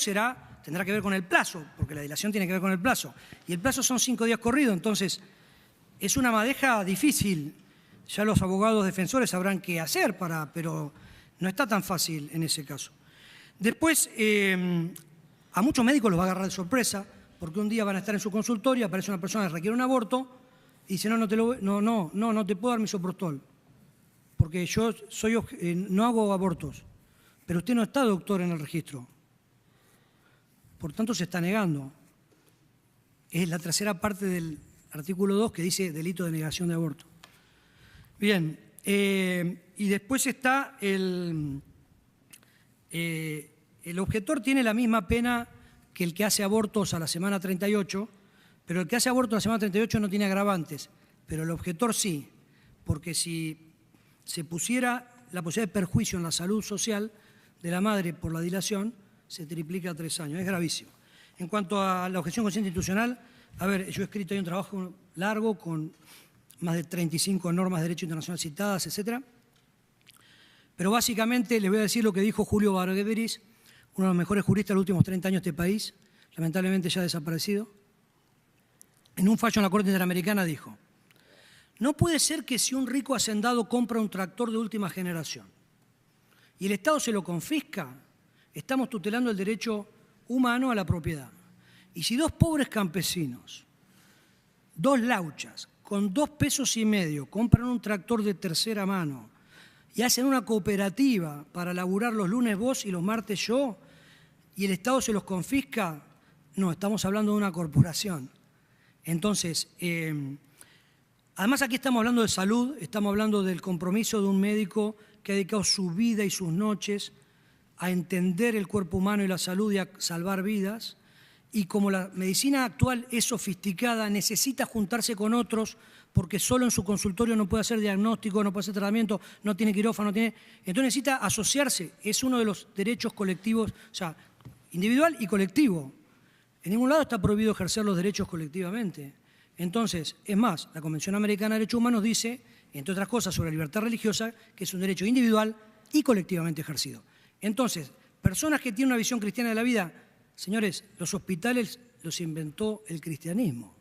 tendrá que ver con el plazo, porque la dilación tiene que ver con el plazo. Y el plazo son 5 días corridos, entonces es una madeja difícil. Ya los abogados defensores sabrán qué hacer, pero no está tan fácil en ese caso. Después, a muchos médicos los va a agarrar de sorpresa, porque un día van a estar en su consultorio, aparece una persona que requiere un aborto y dice, no te puedo dar misoprostol, porque yo no hago abortos, pero usted no está, doctor, en el registro. Por tanto, se está negando. Es la tercera parte del artículo 2 que dice delito de negación de aborto. Bien, y después está el objetor tiene la misma pena que el que hace abortos a la semana 38, pero el que hace abortos a la semana 38 no tiene agravantes, pero el objetor sí, porque si se pusiera la posibilidad de perjuicio en la salud social de la madre por la dilación, se triplica a 3 años, es gravísimo. En cuanto a la objeción consciente institucional, a ver, yo he escrito ahí un trabajo largo con más de 35 normas de derecho internacional citadas, etcétera. Pero básicamente les voy a decir lo que dijo Julio Bargueveris, uno de los mejores juristas de los últimos 30 años de este país, lamentablemente ya desaparecido. En un fallo en la Corte Interamericana dijo, no puede ser que si un rico hacendado compra un tractor de última generación y el Estado se lo confisca, estamos tutelando el derecho humano a la propiedad. Y si 2 pobres campesinos, 2 lauchas, con 2,5 pesos compran un tractor de tercera mano y hacen una cooperativa para laburar los lunes vos y los martes yo, y el Estado se los confisca, no, estamos hablando de una corporación. Entonces, además aquí estamos hablando de salud, estamos hablando del compromiso de un médico que ha dedicado su vida y sus noches a entender el cuerpo humano y la salud y a salvar vidas. Y como la medicina actual es sofisticada, necesita juntarse con otros porque solo en su consultorio no puede hacer diagnóstico, no puede hacer tratamiento, no tiene quirófano, entonces necesita asociarse. Es uno de los derechos colectivos, o sea, individual y colectivo. En ningún lado está prohibido ejercer los derechos colectivamente. Entonces, es más, la Convención Americana de Derechos Humanos dice, entre otras cosas, sobre la libertad religiosa, que es un derecho individual y colectivamente ejercido. Entonces, personas que tienen una visión cristiana de la vida, señores, los hospitales los inventó el cristianismo.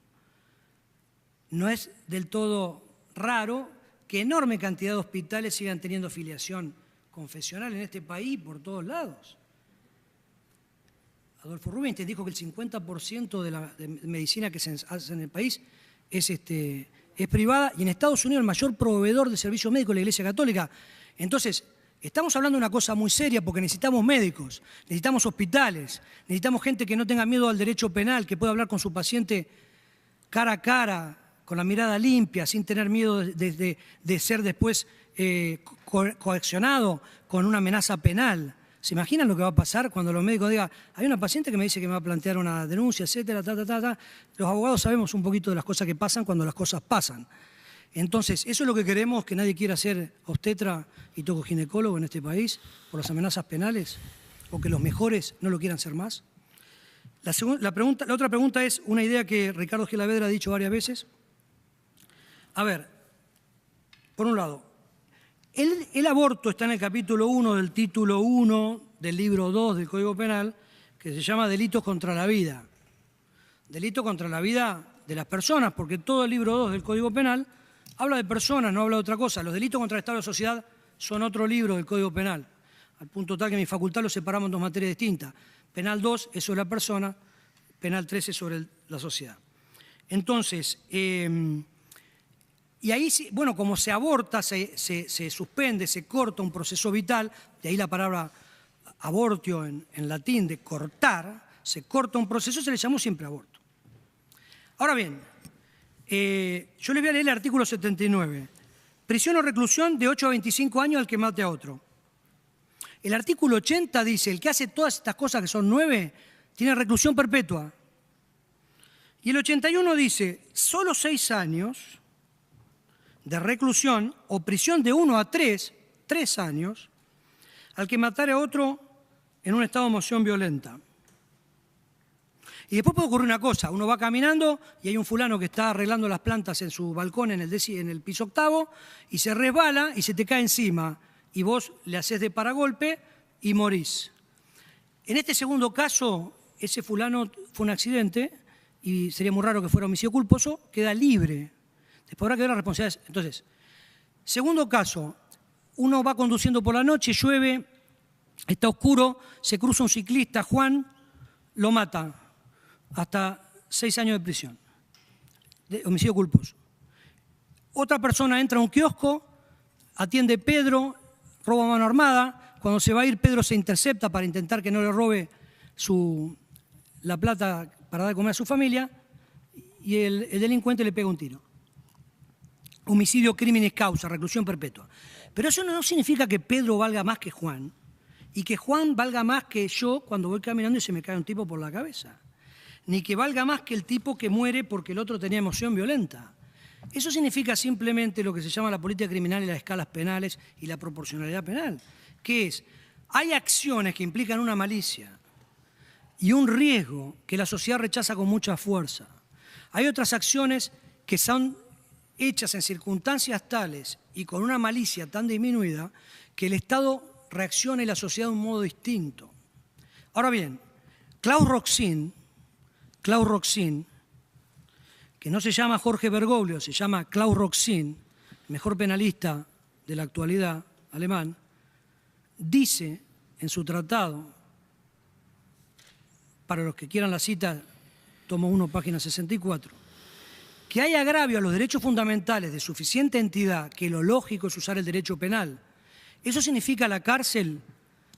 No es del todo raro que enorme cantidad de hospitales sigan teniendo filiación confesional en este país por todos lados. Adolfo Rubinstein dijo que el 50% de la medicina que se hace en el país es privada, y en Estados Unidos el mayor proveedor de servicios médicos es la Iglesia Católica. Entonces, estamos hablando de una cosa muy seria porque necesitamos médicos, necesitamos hospitales, necesitamos gente que no tenga miedo al derecho penal, que pueda hablar con su paciente cara a cara, con la mirada limpia, sin tener miedo de ser después coaccionado con una amenaza penal. ¿Se imaginan lo que va a pasar cuando los médicos digan, hay una paciente que me dice que me va a plantear una denuncia, etcétera, Los abogados sabemos un poquito de las cosas que pasan cuando las cosas pasan. Entonces, eso es lo que queremos, que nadie quiera ser obstetra y tocoginecólogo en este país por las amenazas penales, o que los mejores no lo quieran ser más. La otra pregunta es una idea que Ricardo Gilavedra ha dicho varias veces. A ver, por un lado, el aborto está en el capítulo 1 del título 1 del libro 2 del Código Penal, que se llama Delitos contra la Vida. Delito contra la vida de las personas, porque todo el libro 2 del Código Penal habla de personas, no habla de otra cosa. Los delitos contra el Estado y la sociedad son otro libro del Código Penal, al punto tal que en mi facultad lo separamos en dos materias distintas. Penal 2 es sobre la persona, Penal 3 es sobre la sociedad. Entonces, y ahí, bueno, como se aborta, se suspende, se corta un proceso vital, de ahí la palabra abortio en latín, de cortar, se corta un proceso, se le llamó siempre aborto. Ahora bien, yo les voy a leer el artículo 79. Prisión o reclusión de 8 a 25 años al que mate a otro. El artículo 80 dice, el que hace todas estas cosas, que son 9, tiene reclusión perpetua. Y el 81 dice, solo 6 años de reclusión o prisión de 1 a 3 años, al que matare a otro en un estado de emoción violenta. Y después puede ocurrir una cosa, uno va caminando y hay un fulano que está arreglando las plantas en su balcón en el piso 8º y se resbala y se te cae encima y vos le haces de paragolpe y morís. En este segundo caso, ese fulano fue un accidente y sería muy raro que fuera homicidio culposo, queda libre. Después habrá que ver las responsabilidades. Entonces, segundo caso, uno va conduciendo por la noche, llueve, está oscuro, se cruza un ciclista, Juan, lo mata, hasta 6 años de prisión, de homicidio culposo. Otra persona entra a un kiosco, atiende Pedro, roba a mano armada, cuando se va a ir Pedro se intercepta para intentar que no le robe la plata para dar de comer a su familia y el delincuente le pega un tiro. Homicidio, criminis causa, reclusión perpetua. Pero eso no significa que Pedro valga más que Juan y que Juan valga más que yo cuando voy caminando y se me cae un tipo por la cabeza. Ni que valga más que el tipo que muere porque el otro tenía emoción violenta. Eso significa simplemente lo que se llama la política criminal y las escalas penales y la proporcionalidad penal, que es, hay acciones que implican una malicia y un riesgo que la sociedad rechaza con mucha fuerza. Hay otras acciones que son hechas en circunstancias tales y con una malicia tan disminuida que el Estado reacciona y la sociedad de un modo distinto. Ahora bien, Klaus Roxin, que no se llama Jorge Bergoglio, se llama Klaus Roxin, mejor penalista de la actualidad alemán, dice en su tratado, para los que quieran la cita, tomo 1, página 64, que hay agravio a los derechos fundamentales de suficiente entidad, que lo lógico es usar el derecho penal. Eso significa la cárcel.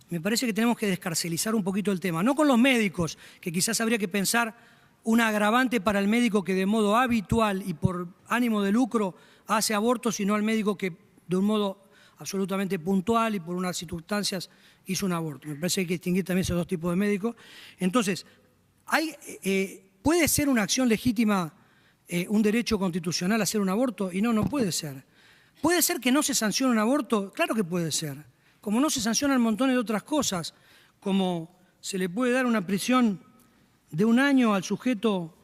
Me parece que tenemos que descarcelizar un poquito el tema. No con los médicos, que quizás habría que pensar un agravante para el médico que de modo habitual y por ánimo de lucro hace abortos, sino al médico que de un modo absolutamente puntual y por unas circunstancias hizo un aborto. Me parece que hay que distinguir también esos dos tipos de médicos. Entonces, ¿puede ser una acción legítima un derecho constitucional hacer un aborto? Y no puede ser. ¿Puede ser que no se sancione un aborto? Claro que puede ser. Como no se sancionan montones de otras cosas, como se le puede dar una prisión de 1 año al sujeto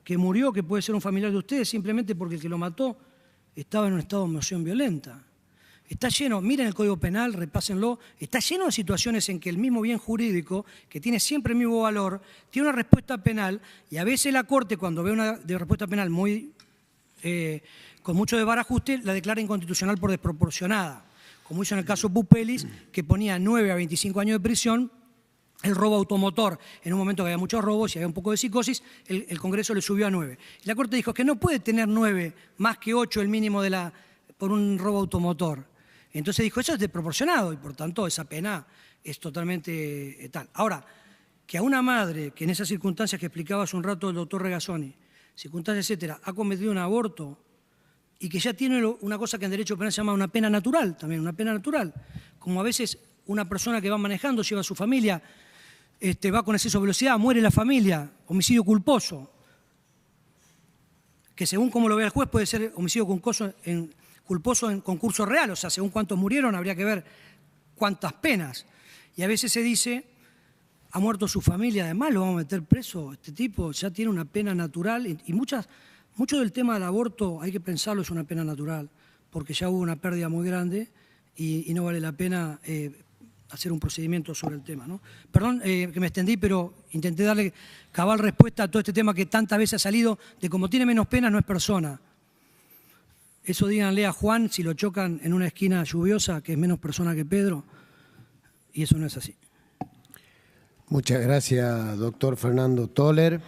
que murió, que puede ser un familiar de ustedes, simplemente porque el que lo mató estaba en un estado de emoción violenta. está lleno, miren el Código Penal, repásenlo, está lleno de situaciones en que el mismo bien jurídico, que tiene siempre el mismo valor, tiene una respuesta penal, y a veces la Corte, cuando ve una respuesta penal con mucho desbarajuste, la declara inconstitucional por desproporcionada, como hizo en el caso Pupelis, que ponía 9 a 25 años de prisión el robo automotor. En un momento que había muchos robos y había un poco de psicosis, el Congreso le subió a 9. Y la Corte dijo que no puede tener 9, más que 8 el mínimo por un robo automotor. Entonces dijo, eso es desproporcionado y por tanto esa pena es totalmente tal. Ahora, que a una madre que en esas circunstancias que explicaba hace un rato el doctor Regazzoni, circunstancias, etcétera, ha cometido un aborto y que ya tiene una cosa que en derecho penal se llama una pena natural, también una pena natural, como a veces una persona que va manejando, lleva a su familia, va con exceso de velocidad, muere la familia, homicidio culposo, que según como lo vea el juez puede ser homicidio culposo en concurso real, o sea, según cuántos murieron habría que ver cuántas penas. Y a veces se dice, ha muerto su familia, además lo vamos a meter preso, este tipo ya tiene una pena natural y mucho del tema del aborto, hay que pensarlo, es una pena natural, porque ya hubo una pérdida muy grande y no vale la pena hacer un procedimiento sobre el tema, ¿no? Perdón que me extendí, pero intenté darle cabal respuesta a todo este tema que tantas veces ha salido de como tiene menos pena no es persona. Eso díganle a Juan si lo chocan en una esquina lluviosa, que es menos persona que Pedro, y eso no es así. Muchas gracias, doctor Fernando Toller.